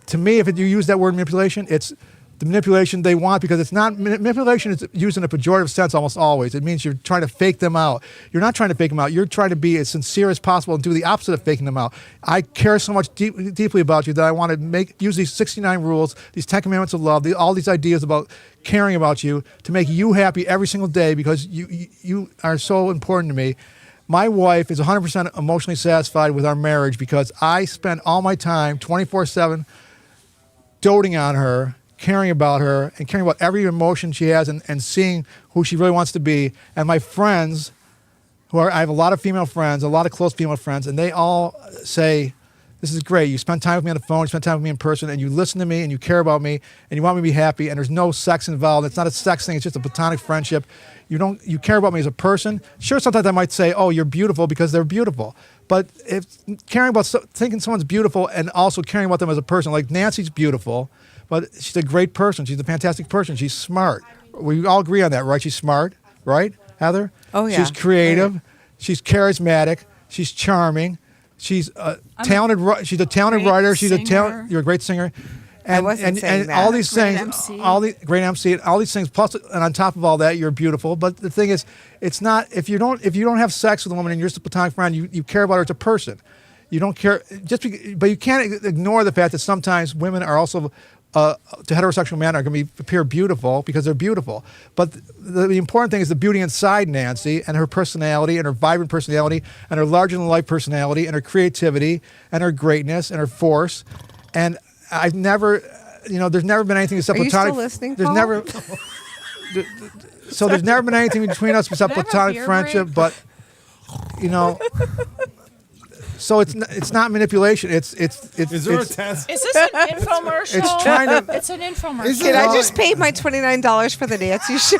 to me, if you use that word manipulation, it's the manipulation they want, because it's not manipulation is used in a pejorative sense almost always. It means you're trying to fake them out. You're not trying to fake them out. You're trying to be as sincere as possible and do the opposite of faking them out. I care so much deeply about you that I want to use these 69 rules, these 10 commandments of love, all these ideas about caring about you to make you happy every single day, because you are so important to me. My wife is 100% emotionally satisfied with our marriage because I spend all my time 24/7 doting on her, caring about her, and caring about every emotion she has, and seeing who she really wants to be. And my friends, I have a lot of female friends, a lot of close female friends, and they all say, "This is great. You spend time with me on the phone, you spend time with me in person, and you listen to me, and you care about me, and you want me to be happy, and there's no sex involved. It's not a sex thing. It's just a platonic friendship. You care about me as a person." Sure, sometimes I might say, "Oh, you're beautiful," because they're beautiful. But if caring about thinking someone's beautiful and also caring about them as a person, like Nancy's beautiful, but she's a great person. She's a fantastic person. She's smart. We all agree on that, right? She's smart, right, Heather? Oh, yeah. She's creative. Right. She's charismatic. She's charming. She's talented. She's a talented writer. She's a talent. You're a great singer. I wasn't saying that. All these Great things, MC. all the great MC, and all these things. Plus, and on top of all that, you're beautiful. But the thing is, it's not if you don't have sex with a woman and you're just a platonic friend, you care about her as a person. You don't care but you can't ignore the fact that sometimes women are also to heterosexual men are going to appear beautiful because they're beautiful. But the important thing is the beauty inside Nancy and her personality and her vibrant personality and her larger-than-life personality and her creativity and her greatness and her force. And I've never, there's never been anything except Are you platonic. still listening, There's Paul? never. So there's never been anything between us except Can I have a platonic beer friendship. break? But so it's not manipulation. It's Is there a test? Is this an infomercial? It's trying to. It's an infomercial. Is Kid, it- I just paid my $29 for the Nancy show.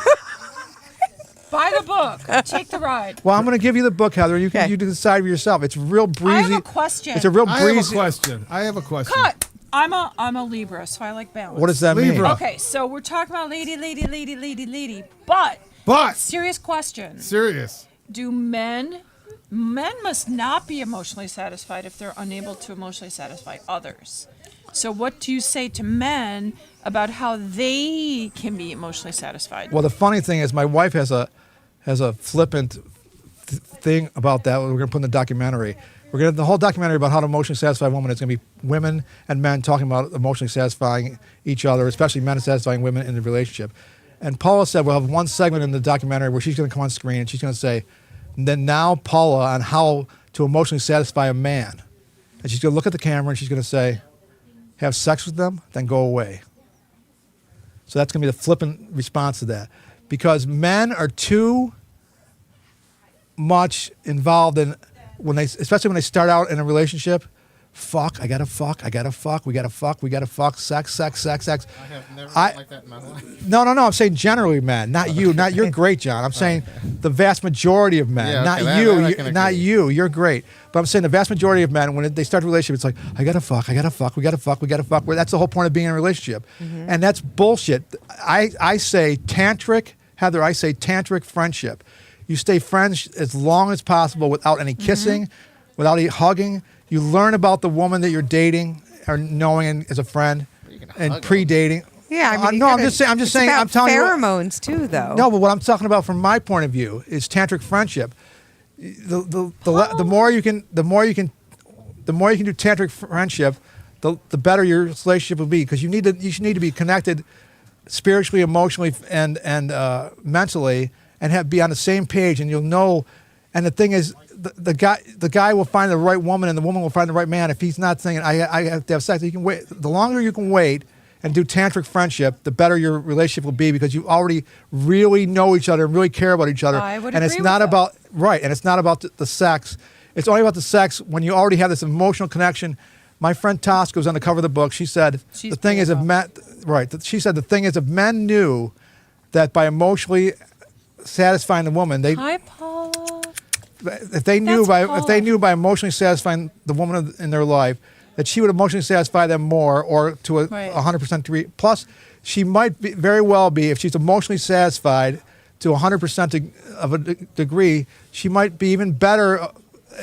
Buy the book. Take the ride. Well, I'm going to give you the book, Heather. You can Okay. you decide for yourself. It's real breezy. I have a question. It's a real I have a breezy. question. Cut. I'm a Libra, so I like balance. What does that mean? Libra. Okay, so we're talking about lady. But serious question. Serious. Do men must not be emotionally satisfied if they're unable to emotionally satisfy others. So what do you say to men about how they can be emotionally satisfied? Well, the funny thing is, my wife has a flippant thing about that. We're going to put in the documentary. We're going to the whole documentary about how to emotionally satisfy a woman. It's going to be women and men talking about emotionally satisfying each other, especially men satisfying women in the relationship. And Paula said we'll have one segment in the documentary where she's going to come on screen and she's going to say, then now Paula on how to emotionally satisfy a man. And she's going to look at the camera and she's going to say, have sex with them, then go away. So that's going to be the flippant response to that. Because men are too much involved in, especially when they start out in a relationship, I gotta fuck, we gotta fuck, sex. I have never I- been like that in my life. No, I'm saying generally men, not you. You're great, John. I'm saying the vast majority of men, Yeah, not okay, that you, I can not agree. you. You're great. But I'm saying the vast majority of men, when they start a relationship, it's like, I gotta fuck, we gotta fuck. Well, that's the whole point of being in a relationship. And that's bullshit. I say tantric, Heather, I say tantric friendship. You stay friends as long as possible without any kissing, without any hugging. You learn about the woman that you're dating or knowing as a friend and hug pre-dating. Yeah, I mean, no, I'm just saying. I'm it's saying. about I'm telling you. pheromones too, though. No, but what I'm talking about from my point of view is tantric friendship. The more you can do tantric friendship, the better your relationship will be, because you need to be connected spiritually, emotionally, and mentally, and be on the same page, and you'll know. And the thing is, the guy will find the right woman, and the woman will find the right man. If he's not thinking, I have to have sex, you can wait. The longer you can wait and do tantric friendship, the better your relationship will be, because you already really know each other and really care about each other. I would and agree it's not with that. about right, and it's not about the sex. It's only about the sex when you already have this emotional connection. My friend Tosca was on the cover of the book. She said She's the thing is, if men, she said the thing is, if men knew that by emotionally satisfying the woman, Hi, Paula. if they knew That's by emotionally satisfying the woman in their life, that she would emotionally satisfy them more, or to a Right. 100% degree. Plus, she might very well be, if she's emotionally satisfied to 100% of a degree, she might be even better.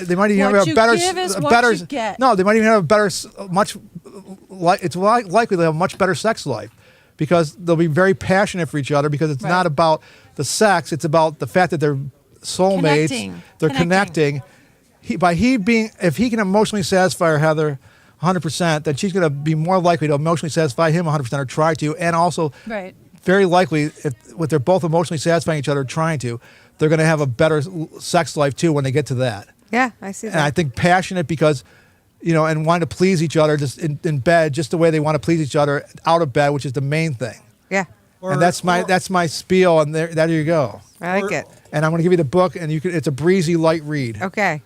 They might even What have you a better, give is a what better. you get. No, they might even have a better, it's likely they'll have a much better sex life, because they'll be very passionate for each other, because it's Right. not about the sex, it's about the fact that they're soulmates. Connecting. They're connecting. If he can emotionally satisfy her, Heather, 100%, then she's going to be more likely to emotionally satisfy him 100%, or try to, and also Right. very likely, if they're both emotionally satisfying each other, trying to, they're going to have a better sex life too when they get to that. Yeah, I see that. And I think passionate, because, and wanting to please each other just in bed, just the way they want to please each other out of bed, which is the main thing. Yeah, And that's my spiel, and there you go. I like it. And I'm going to give you the book, and it's a breezy, light read. Okay.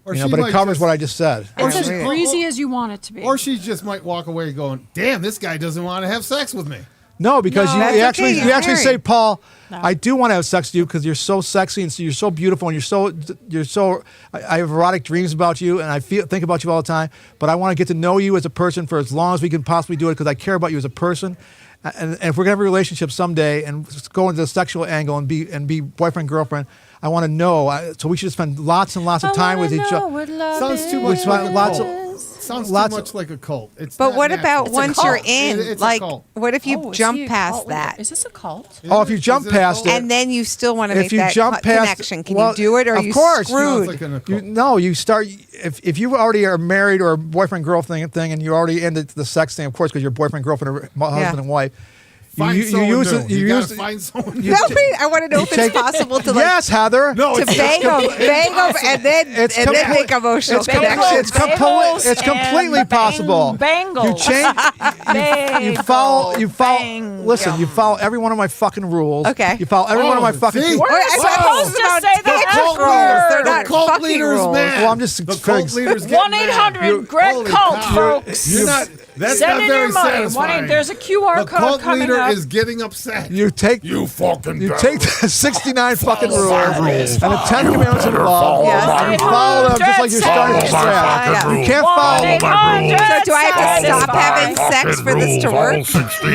Or But she it might covers just- what I just said. It's Yeah, as read it. breezy as you want it to be. Or she just might walk away going, "Damn, this guy doesn't want to have sex with me." No, because No. you That's actually okay, you actually you're say, married. Paul, No. I do want to have sex with you because you're so sexy and you're so beautiful and you're so. I have erotic dreams about you and I think about you all the time. But I want to get to know you as a person for as long as we can possibly do it, because I care about you as a person. And if we're gonna have a relationship someday and go into the sexual angle and be boyfriend girlfriend, I want to know. So we should spend lots and lots of time with each other. Sounds too much like a lots of- cult. Sounds lots too of- much like a cult. It's But not what natural. about It's a once cult. you're in? It's a Like, cult. what if you Oh, is jump he a past cult? that? Is this a cult? Oh, if you jump Is it a past cult? it, And then you still want to if make you that jump past connection. Can well, you do it, or are of you course. Sounds screwed? like an occult. You start if you already are married or a boyfriend girlfriend thing and you're already into the sex thing, of course, because you're boyfriend girlfriend or husband and wife. Find someone use new. it. You use gotta find someone you- new. No, wait, I want to know if it's possible to like yes, Heather. No, to it's bang them, and then complete- make emotional it's complete- connection. it's completely possible. Bangles. You change. You follow. Listen, you follow every one of my fucking rules. Okay. You follow every one of my Oh, fucking. see? We're I supposed to about say the tantric F rules. word. They're The not cult fucking leader's rules. mad. Well, I'm just the cult leader's getting mad. 1-800 Greg Holy Cult, cow. folks. You're not. That's Send not in very your money. satisfying. There's a QR The code cult coming leader up. is getting upset. You take You fucking you devil. take the 69 fucking rules and the 10 You commandments of love. Yes. You follow them just like you're starting from scratch. You can't follow them. So do I have to stop having sex for this to work?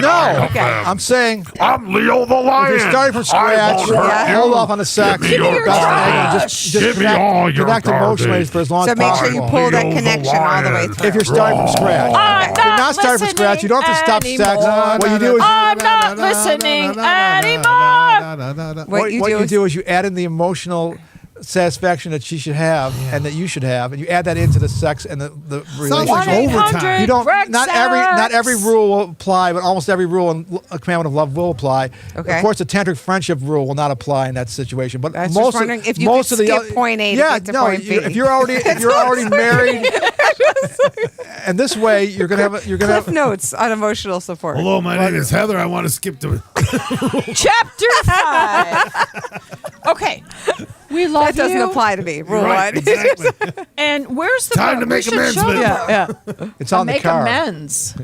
No. Okay. I'm saying I'm Leo the if Lion. you're starting from scratch, won't hurt you. hold off on the sex. Give me your Best trash. thing, just Give me all your connect emotionally garbage. for as long So as make sure possible. you pull that Leo the connection all the way Lion. through. If you're starting from scratch. I'm If you're not starting from scratch, you don't have to stop sex. anymore. What you do is I'm not listening anymore. What you do is you add in the emotional satisfaction that she should have and that you should have, and you add that into the sex and the Sounds like relationship. overtime. You don't. Greg Not every sex. rule will apply, but almost every rule in a commandment of love will apply. Okay. Of course, the tantric friendship rule will not apply in that situation. But I was most just wondering of, if you most could of the skip point A to yeah, get to no, point B. if you're already married, and this way you're gonna have Cliff notes on emotional support. Hello, my name is Heather. I want to skip to Chapter 5. Okay. We love That doesn't you. apply to me. Rule right. one. Exactly. And where's the Time to we make should amends, show man. them. Yeah. It's on the Make car. amends.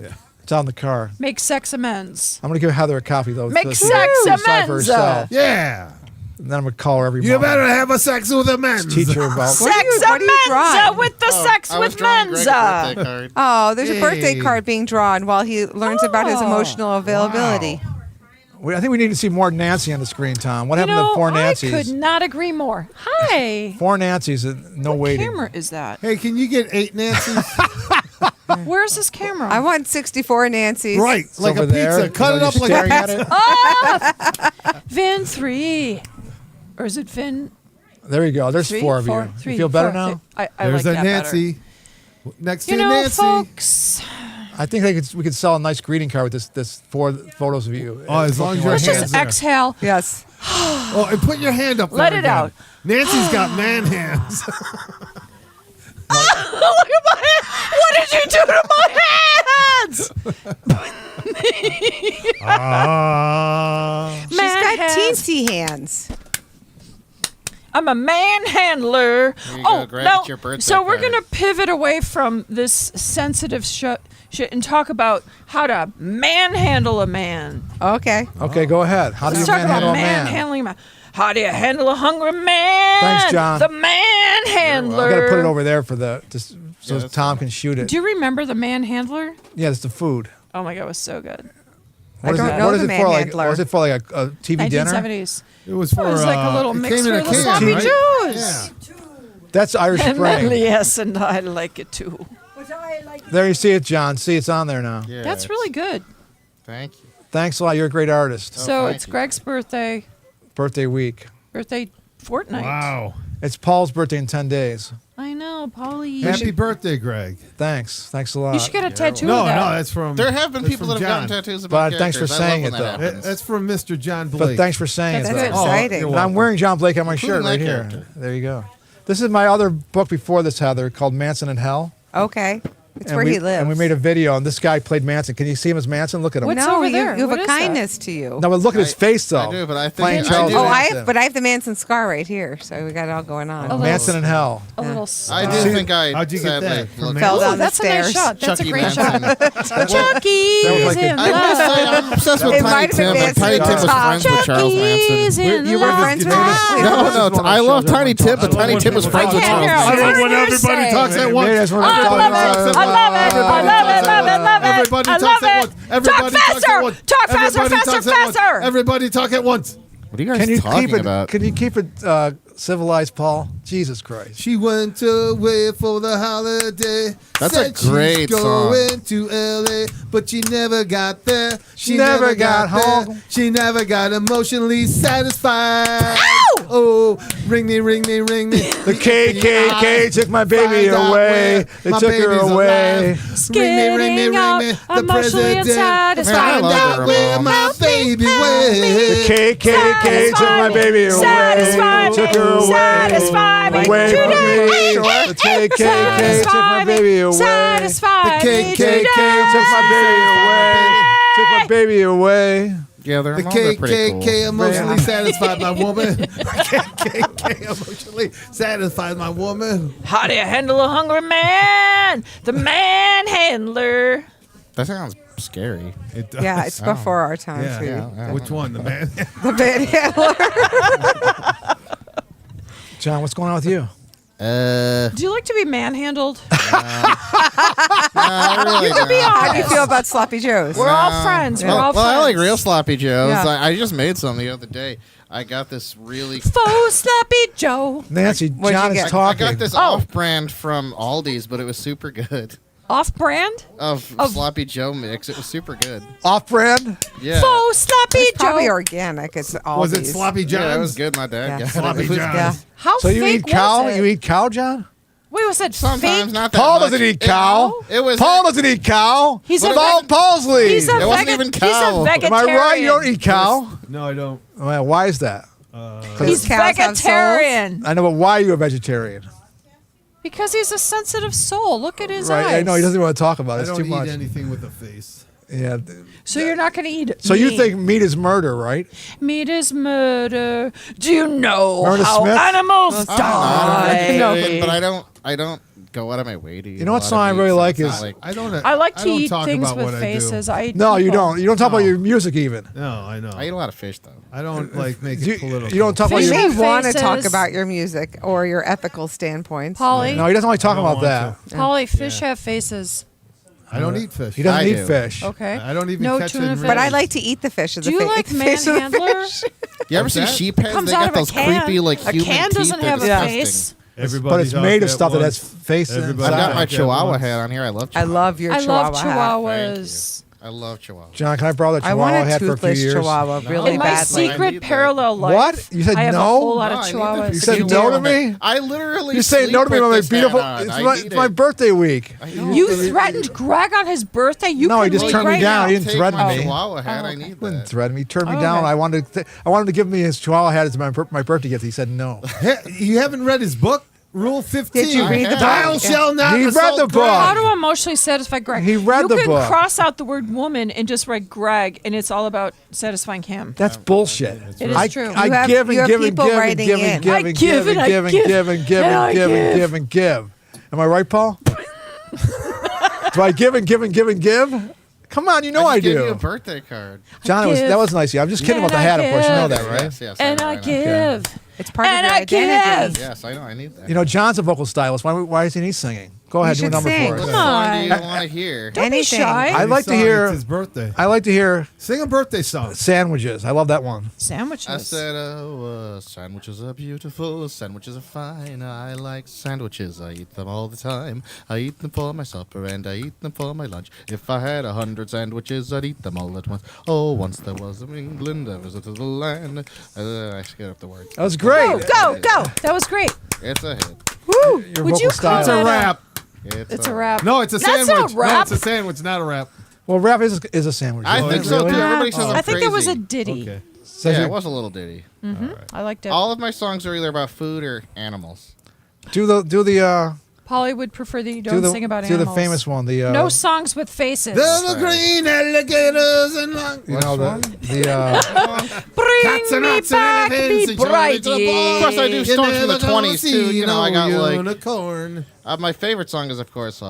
It's on the car. Make sex amends. I'm gonna give Heather a copy though. Make so she sex can decide for amends. herself. Yeah. And then I'm gonna call her every You morning. better have a sex with a man. Teach her about. What are you- Sex what are you drawing? amends with the sex I was with drawing Greg a menza. birthday card. Oh, there's a birthday Hey. card being drawn while he learns about his Oh. emotional availability. I think we need to see more Nancy on the screen, Tom. What You happened know, to four I Nancy's? could not agree more. Hi. Four Nancy's, no What waiting. camera is that? Hey, can you get 8 Nancy's? Where's this camera? I want 64 Nancy's. Right, It's like a over pizza. there. Cut You it know, up you're like a staring at pizza. it. Vin 3. Or is it Vin There you go. There's 3? four of you. 4, 3, You feel better 4, now? I There's like a that Nancy. Next better. to You know, Nancy. folks, I think we could sell a nice greeting card with this four photos of you. Oh, as long as your let's hands just there. exhale. Yes. Oh, and put your hand up. Let there it again. out. Nancy's got man hands. Look at my hand. What did you do to my hands? Ah. She's Man got hands. teensy hands. I'm a man handler. Here you go, Greg, no. it's your birthday So we're card. going to pivot away from this sensitive shit and talk about how to manhandle a man. Okay. Okay, go ahead. How do you Let's talk manhandle about a man? manhandling a man. How do you handle a hungry man? Thanks, John. The manhandler. I gotta put it over there for just so Yeah, that's Tom can shoot it. Do you remember the manhandler? Yeah, it's the food. Oh my God, it was so good. What is don't it? know What is the it for? Like, manhandler. was it for like a TV dinner? 1970s. It was for. It was like a little it mix came for in a the can, sloppy right? Joes. Yeah. That's Irish And Spring. yes, and I like it too. There you see it, John. See, it's on there now. Yeah, That's it's- really good. Thank you. Thanks a lot. You're a great artist. So thank it's you. Greg's birthday Birthday fortnight. Wow. It's Paul's birthday in 10 days. I know, Paulie. Happy birthday, Greg. Thanks a lot. You should get a tattoo No, of that. no, that's from. There have been that's people from that have John. gotten tattoos about But thanks for characters. I love saying when it, that though. happens. That's from Mr. John But Blake. thanks for saying That's it. good. though. Exciting. you're And I'm wearing John Blake on my shirt Including right that here. character. There you go. This is my other book before this, Heather, called Manson in Hell. Okay. It's And where we, he lives. And we made a video, and this guy played Manson. Can you see him as Manson? Look at him. What's no, over there? You have What a is that? kindness to you. No, but look at his face, though. I do, but I think Playing I Charles do. Oh, Manson. I have the Manson scar right here, so we got it all going on. little- Manson in Hell. A little. I do See, think I how'd you get sadly that? From looked- Fell Ooh, down the that's a nice stairs. shot. That's Chucky a great Manson. shot. Chucky's That was like in a- I will say love. I'm obsessed with It Tiny might have Tim, been but Tiny Manson Tim was at the friends with Charles Chucky's Manson. in You We're love. friends with Guinness- Ashley. No, This is no, one of I the love shows Tiny everyone Tim, but talks Tiny about. Tim was I friends with can't Charles hear. I Manson. love when What did you everybody say? talks at Maybe once. that's what I'm I talking love about. it. I love it. I love it. Love it. Love it. Everybody I talks love at it. once. Everybody Talk talks faster. at once. Talk faster, Everybody faster, talks at once. faster. Everybody talk at once. What are you guys Can you talking keep it? about? Can you keep it civilized, Paul? Jesus Christ! She went away for the holiday. That's Said a great she's song. going to LA, but she never got there. She never got there. home. She never got emotionally satisfied. Oh, ring me, ring me, ring me. The KKK took my baby Find out away. where They my took her baby's away. alive. Ring me, ring me, ring me. The Emotionally president. unsatisfied. Man, I Find love out the where Ramones. my baby The went. KKK took my baby away. Satisfy Took me. her away. Satisfy me Away from today. me. The KKK took my baby away. Satisfy The me KKK KKK took my baby away. Took my baby away. Yeah, the The Ramones are pretty cool. KKK emotionally satisfied my woman. KKK emotionally satisfied my woman. How do you handle a hungry man? The manhandler. That sounds scary. It does. Yeah, it's before our time, Yeah, sweetie. yeah. Which one? The man? The manhandler. John, what's going on with you? Do you like to be manhandled? I really don't. How do you feel about sloppy joes? We're all friends. We're all Well, I like friends. real sloppy joes. Yeah. I just made some the other day. I got this really. Faux sloppy Joe. Nancy, What'd John you is get? I talking. got this off-brand from Aldi's, but it was super good. Off-brand? Of sloppy Joe mix, it was super good. Off-brand? Yeah. Faux sloppy It's probably Joe. organic. It's all Was it these. Sloppy John's? Yeah, it was good. My dad Yeah. got Sloppy it. It was John's. Yeah. How So you fake eat cow? was it? You eat cow, John? Wait, was it Sometimes fake? not that Paul much. doesn't eat cow. It was. Paul doesn't eat cow. He's a Paul, veg- Paul's lead. He's a, It wasn't even he's cow. a vegetarian. Am I right? You don't eat cow? No, I don't. Well, why is that? He's Cows have vegetarian. I know, but why are you a vegetarian? Because he's a sensitive soul. Look at his Right? eyes. I know he doesn't want to talk about it. I It's don't too eat much. anything with a face. Yeah. So you're not going to eat So you meat. think meat is murder, right? Meat is murder. Do you know Meredith how Smith? animals I'm die? vegetarian, but I don't go out of my way to eat. You know what a lot song I of really meat, so like it's is- not I don't. I like to don't eat talk things about with what faces. I eat No, you people. don't. You don't talk about your music even. No, I know. I eat a lot of fish though. I don't like make You, it political. you don't talk about Fish You your. and may want to faces. talk about your music or your ethical standpoints. Polly, No, he doesn't like talking I about don't that. want Polly, fish have faces. I don't eat fish. He doesn't I eat do. fish. Okay. I don't even no catch it tuna in fish. real But I like to eat the fish of Do the you fish. like fish of the manhandler? fish. You ever see that? sheepheads? Comes They out got of a those can. creepy like A human can teeth. doesn't They're have a disgusting. face. Everybody But it's talk made of at stuff that once. has faces Everybody I've got my talk at Chihuahua once. hat on here. I love. I love your I Chihuahua love hat. Chihuahuas. I love Chihuahua. John, can I borrow that I Chihuahua want a hat for a few toothless years? Chihuahua really In my badly. I secret need that. parallel life, What? You said I have no? a whole lot No, of I need Chihuahuas. that. You said You no to do. me? I literally. You say no to me sleep about with my this beautiful. hat on. It's I my, need it's my it. birthday week. I know. You threatened Greg on his birthday. You No, can he just leave turned me right down. now. He didn't Take threaten my me. Chihuahua hat. I okay. need He didn't that. threaten me. He turned me Okay. down. I wanted to give me his Chihuahua hat as my birthday gift. He said no. Hey, you haven't read his book, Rule 15. Did you read the book? Thou shalt not He read assault the book. How Greg. to emotionally satisfy Greg? He read the You book. can cross out the word woman and just write Greg, and it's all about satisfying him. That's bullshit. It is I, true. I You have- give and you have give and people give and writing give in. and give I and give give and and I give and give give and give and I and give and give. give and give. Am I right, Paul? Do I give and give and give and give? Come on, you know I just gave you a do. birthday card. John, give. that was nice of you. I'm just kidding And about the I hat, of course. You know give. that, right? Yes, yes. And know, I know. give. It's part And of your I identity. give. Yes, I know. I need that. You know, John's a vocal stylist. Why isn't he singing? Go ahead, do a should number sing. for us. What Come song do you on. want to hear? Don't be Anything. shy. I'd like to Song, hear- It's his birthday. I like to hear Sing a birthday song. sandwiches. I love that one. Sandwiches. I said, sandwiches are beautiful, sandwiches are fine. I like sandwiches, I eat them all the time. I eat them for my supper and I eat them for my lunch. If I had 100 sandwiches, I'd eat them all at once. Oh, once there was in England, I visited the land. I screwed up the words. That was great. Go. That was great. It's a hit. Woo! Your Would vocal you style. It's call a that rap. It's a rap. No, it's a That's sandwich. a rap. No, it's a sandwich, not a rap. Well, rap is a sandwich. I isn't think it, so really? too. Everybody says I'm I think that was a crazy. ditty. Okay. Says Yeah, you- it was a little ditty. I liked it. All of my songs are either about food or animals. Do the Polly would prefer that you do don't the sing about do animals. the famous one. The No songs with faces. The green alligators and long. you know the Bring Cats and me rats and back elephants me and children bright to the ball. Of course I do You songs from never the gonna 20s see too. You know, I got like unicorn. my favorite song is of course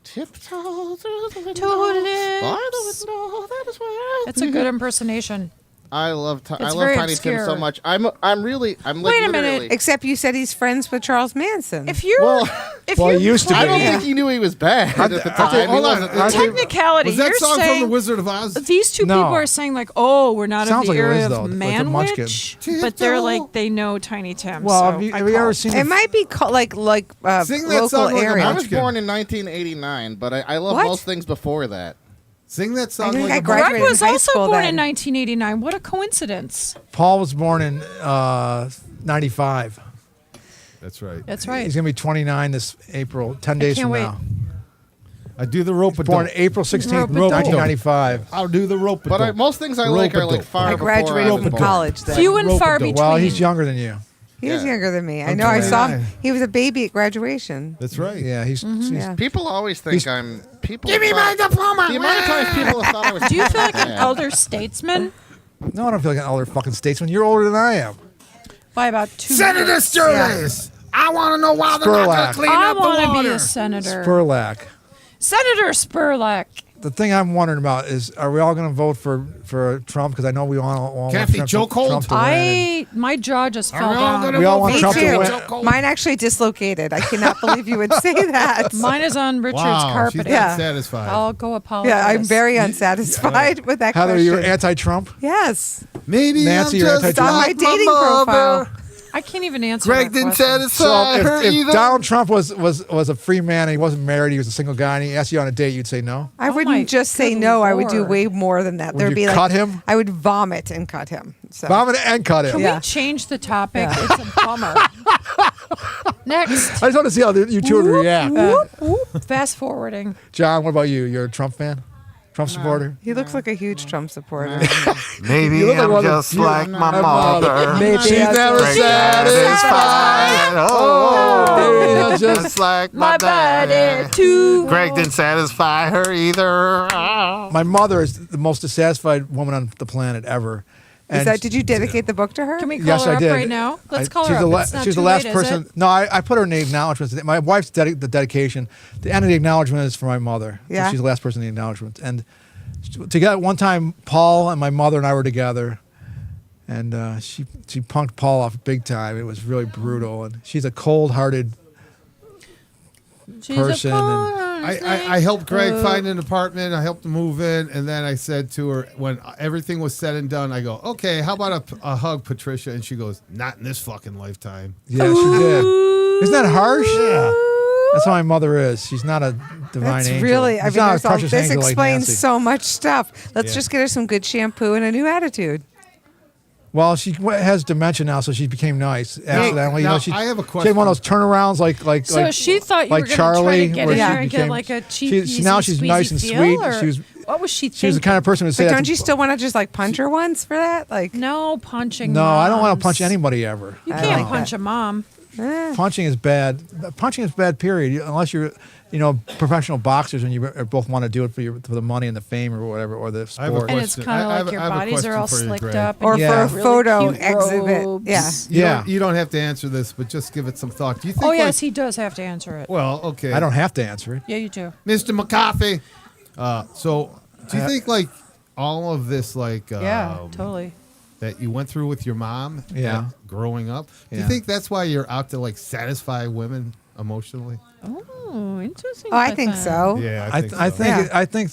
Tiptoe Through the Window. To lips. By the window, that is where That's a good impersonation. I love It's Tiny very Tim obscure. so much. I'm like Wait a minute. literally- Except you said he's friends with Charles Manson. If you're, Well, if well, you're he used to I don't be. think he knew he was bad at the time. hold He on. wasn't- I think- technicality, Was that you're song from saying The Wizard of Oz? these two No. people are saying like, oh, we're not Sounds of the like it era is, of though, like the Manwich, but they're like they know Tiny Tim. Well, so have you, I have you ever called. seen? it might be called like Sing that local song like a area. I was Munchkin. born in 1989, but I love What? most things before that. Sing that I song think like I a graduated Greg was in high also school born then. in 1989. What a coincidence. Paul was born in 95. That's right. That's right. He's gonna be 29 this April. 10 days can't from wait. now. I do the rope. Born April 16th, Rope-a-dope. 1995. I'll do the rope. But most things I like are like Rope-a-dope. far I before I graduated was from born. college then. Few and far Rope-a-dope. between. Well, he's younger than you. He is Yeah. younger than me. I I'm know. I saw 29. him. He was a baby at graduation. That's right. Yeah, he's Yeah. People always think I'm. People Give me my diploma. The amount of times people have thought I was. Do you feel like an Yeah. elder statesman? No, I don't feel like an elder fucking statesman. You're older than I am. By about 2 Senator years. Sterlace. I want to know why they're not going Spurlack. to clean I up the want to be water. a senator. Spurlack. Senator Spurlack. the thing I'm wondering about is, are we all going to vote for Trump? Because I know we all want Kathy, Trump, Joe Colt. Trump to win. My jaw just Are fell we all down. gonna We all vote want for Trump to Joe win. Mine actually dislocated. I cannot believe you would say that. Mine is on Richard's Wow, carpet. she's Yeah. not satisfied. I'll go apologize. Yeah, I'm very unsatisfied with that Heather, question. you're anti-Trump? Yes. Maybe Nancy, I'm you're just It's on my like dating mother. profile. I can't even answer Greg that didn't question. satisfy So her if either. Donald Trump was a free man and he wasn't married, he was a single guy, and he asked you on a date, you'd say no? I Oh my wouldn't just say good no. I would do Lord. way more than that. Would There'd you be cut like him? I would vomit and cut him. So. Vomit and cut him. Can Yeah. we change the topic? Yeah. It's a bummer. Next. I just want to see how you two would react. Fast forwarding. John, what about you? You're a Trump fan? Trump supporter? He looks like a huge Trump supporter. Maybe You look like I'm one of just the- like my I'm mother. Maybe She's that's never what- satisfied. Oh, Just just like My body too. Greg didn't satisfy her either. my mother is the most dissatisfied woman on the planet ever. Is that, did you dedicate the book to her? Can we call Yes, her I up did. right now? Let's call she's her the up. la- It's not she's too the last late, person. Is it? No, I put her in the acknowledgments. My wife's the dedication. The end of the acknowledgement is for my mother. So Yeah. she's the last person in the acknowledgement. And together, one time, Paul and my mother and I were together, and she punked Paul off big time. It was really brutal. And she's a cold-hearted She's person. a And I helped Greg find an apartment. I helped him move in, and then I said to her when everything was said and done, I go, "Okay, how about a hug, Patricia?" And she goes, "Not in this fucking lifetime." yeah, she did. Isn't that harsh? Yeah. That's how my mother is. She's not a divine That's angel. really. I She's mean, not a there's all, precious this angel like explains Nancy. so much stuff. Let's Yeah. just get her some good shampoo and a new attitude. Well, she has dementia now, so she became nice accidentally. now, She I have a She had one of those question. turnarounds like So she thought you like were going to try Charlie, to get where in she there and get became- like a cheap, now she's nice and sweet. She was what was she thinking? she was the kind of person who But said, don't you still want to just like punch her once for that? Like, No punching. "No, I don't want to moms. punch anybody ever." You I can't like punch that. a mom. Punching is bad. Punching is bad. Period. Unless you're, professional boxers and you both want to do it for the money and the fame or whatever or the I have a sport. And it's Question. kind of I have like a- your I have a bodies are all question for you, slicked Greg. up. or and you Yeah. for a have really photo cute exhibit. robes. Yeah. Yeah. You don't have to answer this, but just give it some thought. Do you think? Oh like- yes, he does have to answer it. Well, okay. I don't have to answer it. Yeah, you do. Mr. McCarthy. So, do you think like all of this, like, Yeah, totally. that you went through with your mom, Yeah. growing up? Do you Yeah. think that's why you're out to like satisfy women emotionally? Oh, interesting. Oh, I think so. Yeah, I think Yeah. I think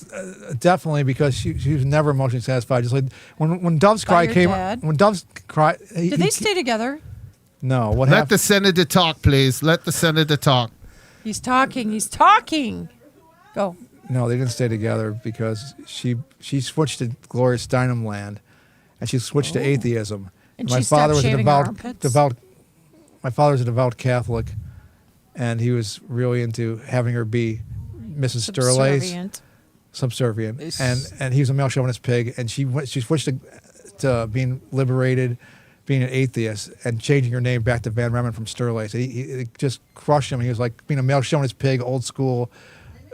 definitely because she was never emotionally satisfied. Just like when Dove's By Cry your came, dad? when Dove's Cry, Did they stay together? No, what Let happened? the senator talk, please. Let the senator talk. He's talking. He's talking. Go. No, they didn't stay together because she switched to Gloria Steinem land, and she switched to atheism. And my she stopped father was a shaving her armpits? devout. My father's a devout Catholic, and he was really into having her be Mrs. Sterlace, Subservient. subservient, and he was a male chauvinist pig, and she switched to being liberated, being an atheist, and changing her name back to Van Remen from Sterlace. It just crushed him. He was like being a male chauvinist pig, old school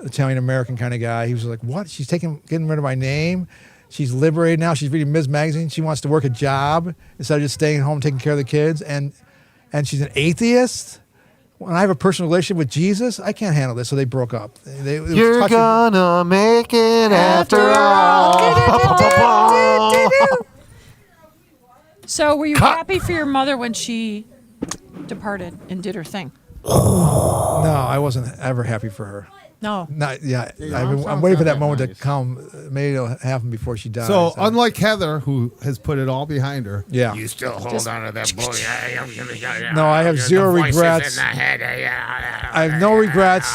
Italian American kind of guy. He was like, "What? She's getting rid of my name. She's liberated now. She's reading Ms. Magazine. She wants to work a job instead of just staying home taking care of the kids. And she's an atheist. When I have a personal relationship with Jesus, I can't handle this." So they broke up. It was You're touching. gonna make it after all. So, were you happy for your mother when she departed and did her thing? No, I wasn't ever happy for her. No. Not yeah. Yeah, I'm sounds waiting for not that moment nice. to come. Maybe it'll happen before she dies. So, unlike Heather, who has put it all behind her, yeah. You still hold on to that bull. No, I have zero regrets. I have no regrets.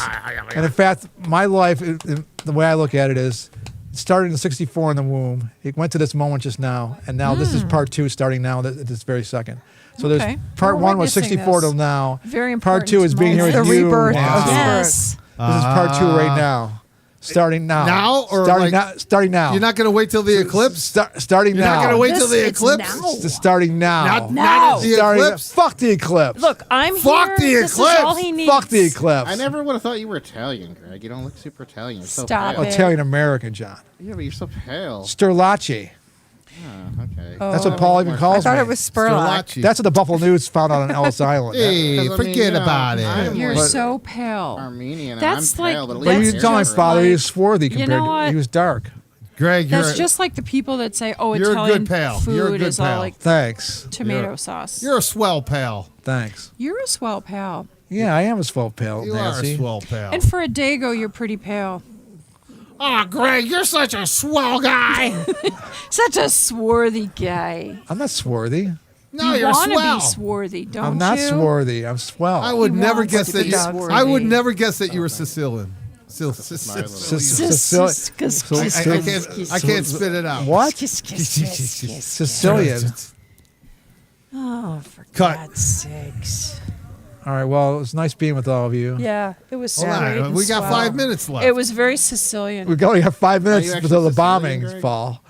And in fact, my life, the way I look at it is, it started in '64 in the womb. It went to this moment just now, and now this is part 2 starting now at this very second. So Okay. there's part We're 1 was witnessing '64 this. till now. Very Part 2 is being here moment. with The you. rebirth of Nancy. the Yes. This is part 2 right now. Starting now. Now or starting like- now? Starting now. you're not going to wait till the eclipse. Starting You're now. not going to wait till This- the it's eclipse. now. It's starting now. Not Now. at the Starting eclipse. Fuck the eclipse. Look, I'm Fuck here. the This is all eclipse. he needs. Fuck the eclipse. I never would have thought you were Italian, Greg. You don't look super Italian. You're so Stop pale. it. Italian American, John. Yeah, but you're so pale. Sterlace. Okay. That's what Paul even calls I thought me. it was Spurlock. Sterlace. That's what the Buffalo News found out on Ellis Island. Hey, 'Cause, I mean, forget you know, about it. I'm You're like so pale. Armenian, That's and I'm pale, like- but at But least you tell my just father he like- was swarthy compared know to what? he was dark. Greg, That's you're just like the people that say, "Oh, You're a Italian good pal. food You're a good is all pal. like Thanks. tomato sauce." you're a swell pal. Thanks. You're a swell pal, Yeah, I am a swell pale, You Nancy. are a swell pal. and for a Dago, you're pretty pale. Oh, Greg, you're such a swell guy. Such a swarthy guy. I'm not swarthy. No, you you're want to swell. be swarthy, don't I'm not you? swarthy. I'm swell. I would He never wants guess to that be you. swarthy. I would never guess that you were Sicilian. Sicilian. I can't spit it out. What? Sicilian. Oh, for Cut. God's sakes. All right. Well, it was nice being with all of you. Yeah, it was Hold sweet on, and we got swell. 5 minutes left. It was very Sicilian. We only have 5 minutes you until the actually Sicilian, bombings Greg? fall.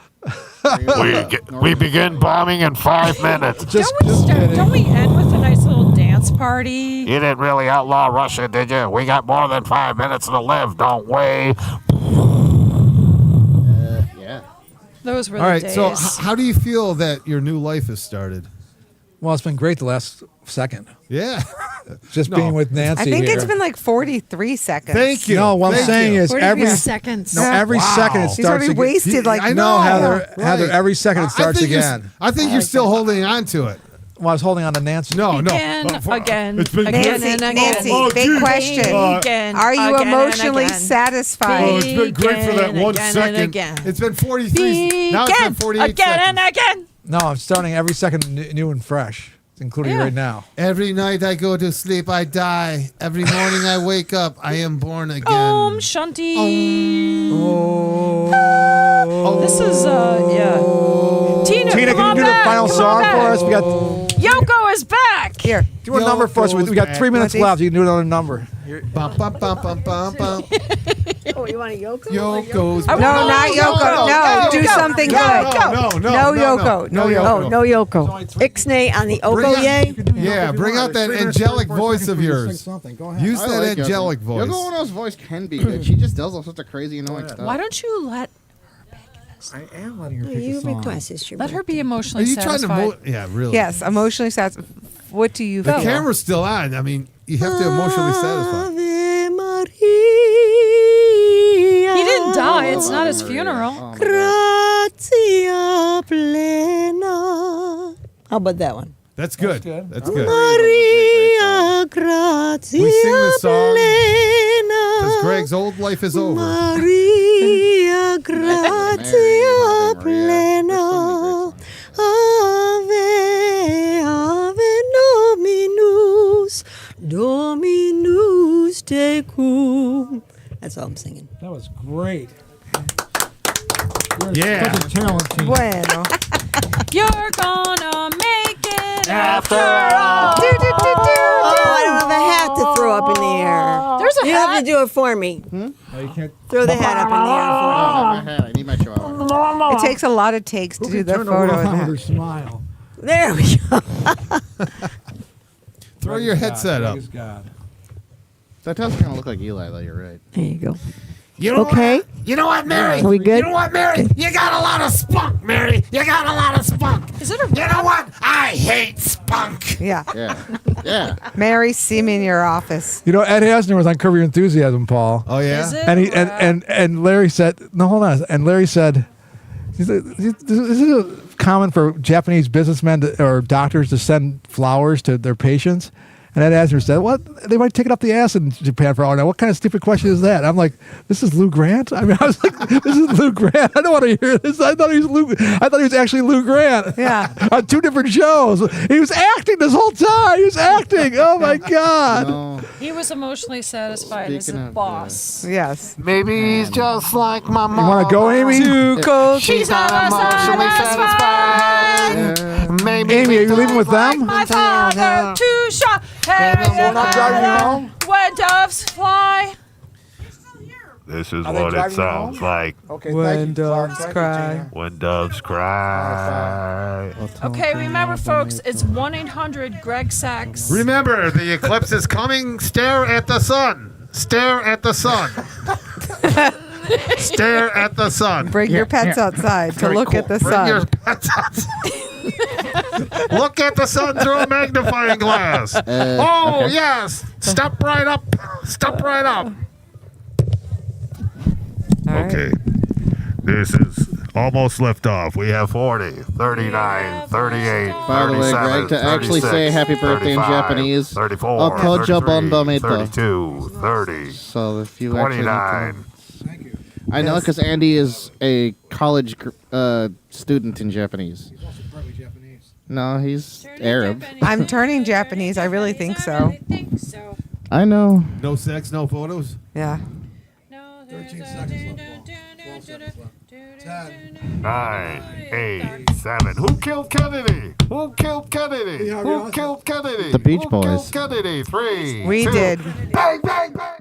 We begin bombing in 5 minutes. Just Don't we end with a nice little dance party? You didn't really outlaw Russia, did you? We got more than 5 minutes to live, don't we? Yeah. Those were All the right. days. So, how do you feel that your new life has started? well, it's been great the last second. Yeah. Just No. being with Nancy I think here. it's been like 43 seconds. Thank you. No, what I'm Thank saying you. is every seconds. no every Wow. second it He's He's starts already again. wasted like I No, know. Heather, Right. Heather, every second it I starts think you're- again. I think you're still holding on to it. Well, I was holding on to Nancy. No, Again, no. again, It's been again, Nancy, and again. Nancy, Oh, big geez. question. Again, Are you again, and emotionally again. satisfied? Oh, it's been great for that Again, 1 again, second. and again. It's been 43. Now it's Again, been 48 again, seconds. and again. No, I'm starting every second new and fresh, including Yeah. right now. Every night I go to sleep, I die. Every morning I wake up, I am born again. Shanti. Oh. This is yeah. Tina, Tina, come can on you do the back. final Come song on back. for us? We got Yoko is back. Here. do a number for us. We got 3 minutes Want these? left. You can do another number. Bum, bum, bum, bum, bum, bum. Oh, you want a Yoko? Yoko's. I No, want not Yoko. No, do something good. No, No Yoko. No Yoko. Oh, no Yoko. Ixnay on the Bring Oko, out- yay? Yeah, bring out that angelic voice of yours. Use I that like angelic Yoko. voice. Yoko Ono's voice can be good. She just does all sorts of crazy annoying stuff. Why don't you let I am letting her Oh, pick you a song. request this. let her be Are emotionally you trying satisfied? to? Yeah, really. Yes, emotionally satisfied. What do you The feel? camera's still on. I mean, you have to emotionally satisfy. Ave Maria. He didn't die. It's not his Maria. funeral. Oh, my God. Gratia plena. How about that one? That's good. good. That's good. Maria gratia We sing this song plena. Because Greg's old life is over. Maria gratia Ave Maria. plena. There's so Ave, ave Dominus, Dominus tecum. That's all I'm singing. That was great. Yeah. Such a talent team. Bueno. You're gonna make it After all. Oh, I don't have a hat to throw up in the air. There's a You have to hat. do it for me. Oh, you can't. Throw the hat up in the air for me. my head. I need my chihuahua. It takes a lot of takes to do the photo of that. smile. There we go. Throw your headset up. That does kind of look like Eli, though. You're right. There you go. You know Okay. What? You know what, Mary? Are we good? You know what, Mary? You got a lot of spunk, Mary. You got a lot of spunk. Is it a You know what? I hate spunk. Yeah. Yeah. Yeah. Mary, see me in your office. You know, Ed Asner was on Curb Your Enthusiasm, Paul. Oh, yeah? Is it? And he and Larry said, no, hold on. And Larry said, is it common for Japanese businessmen or doctors to send flowers to their patients? And Ed Asner said, "What? They might take it up the ass in Japan for all I know. What kind of stupid question is that?" I'm like, "This is Lou Grant." I mean, I was like, "This is Lou Grant. I don't want to hear this." I thought he was actually Lou Grant. Yeah. On 2 different shows. He was acting this whole time. He was acting. Oh my God. No. He was emotionally satisfied as Speaking a of, boss. Yes. Maybe he's just like my mom. You want to go, Amy? Too cold. She's not emotionally satisfied. Maybe Amy, are you leaving with them? My father to shot. Hey, They're not driving you home? when doves fly. This is Are they what driving it you sounds home? like Okay, When thank you, Clark. doves Thank you, cry. Tina. when doves cry. Okay, remember, folks, it's 1-800-GREG-SAX. Remember, the eclipse is coming. Stare at the sun. Stare at the sun. Stare at the sun. Bring your pets outside to look at the Bring sun. your pets outside. Look at the sun through a magnifying glass. Oh, okay. yes. Step right up. Step right up. All right. Okay. This is almost liftoff. We have 40, 39, 38, By the way, 37, Greg, to actually 36, say happy birthday in 35, Japanese, 34, Okojo 33, Bonbonito. 32, 30, So if you actually need to 29. Thank you. I know because Andy is a college student in Japanese. He's also partly Japanese. No, he's Arab. I'm turning Japanese. I really think so. I think so. I know. no sex, no photos. Yeah. No, 13 seconds left, Paul. 12 seconds left. 10. 9, 8, 7. Who killed Kennedy? Who killed Kennedy? Yeah, Who yeah. killed Kennedy? The Beach Who Boys. killed Kennedy? 3. We 2, did. Bang, bang, bang.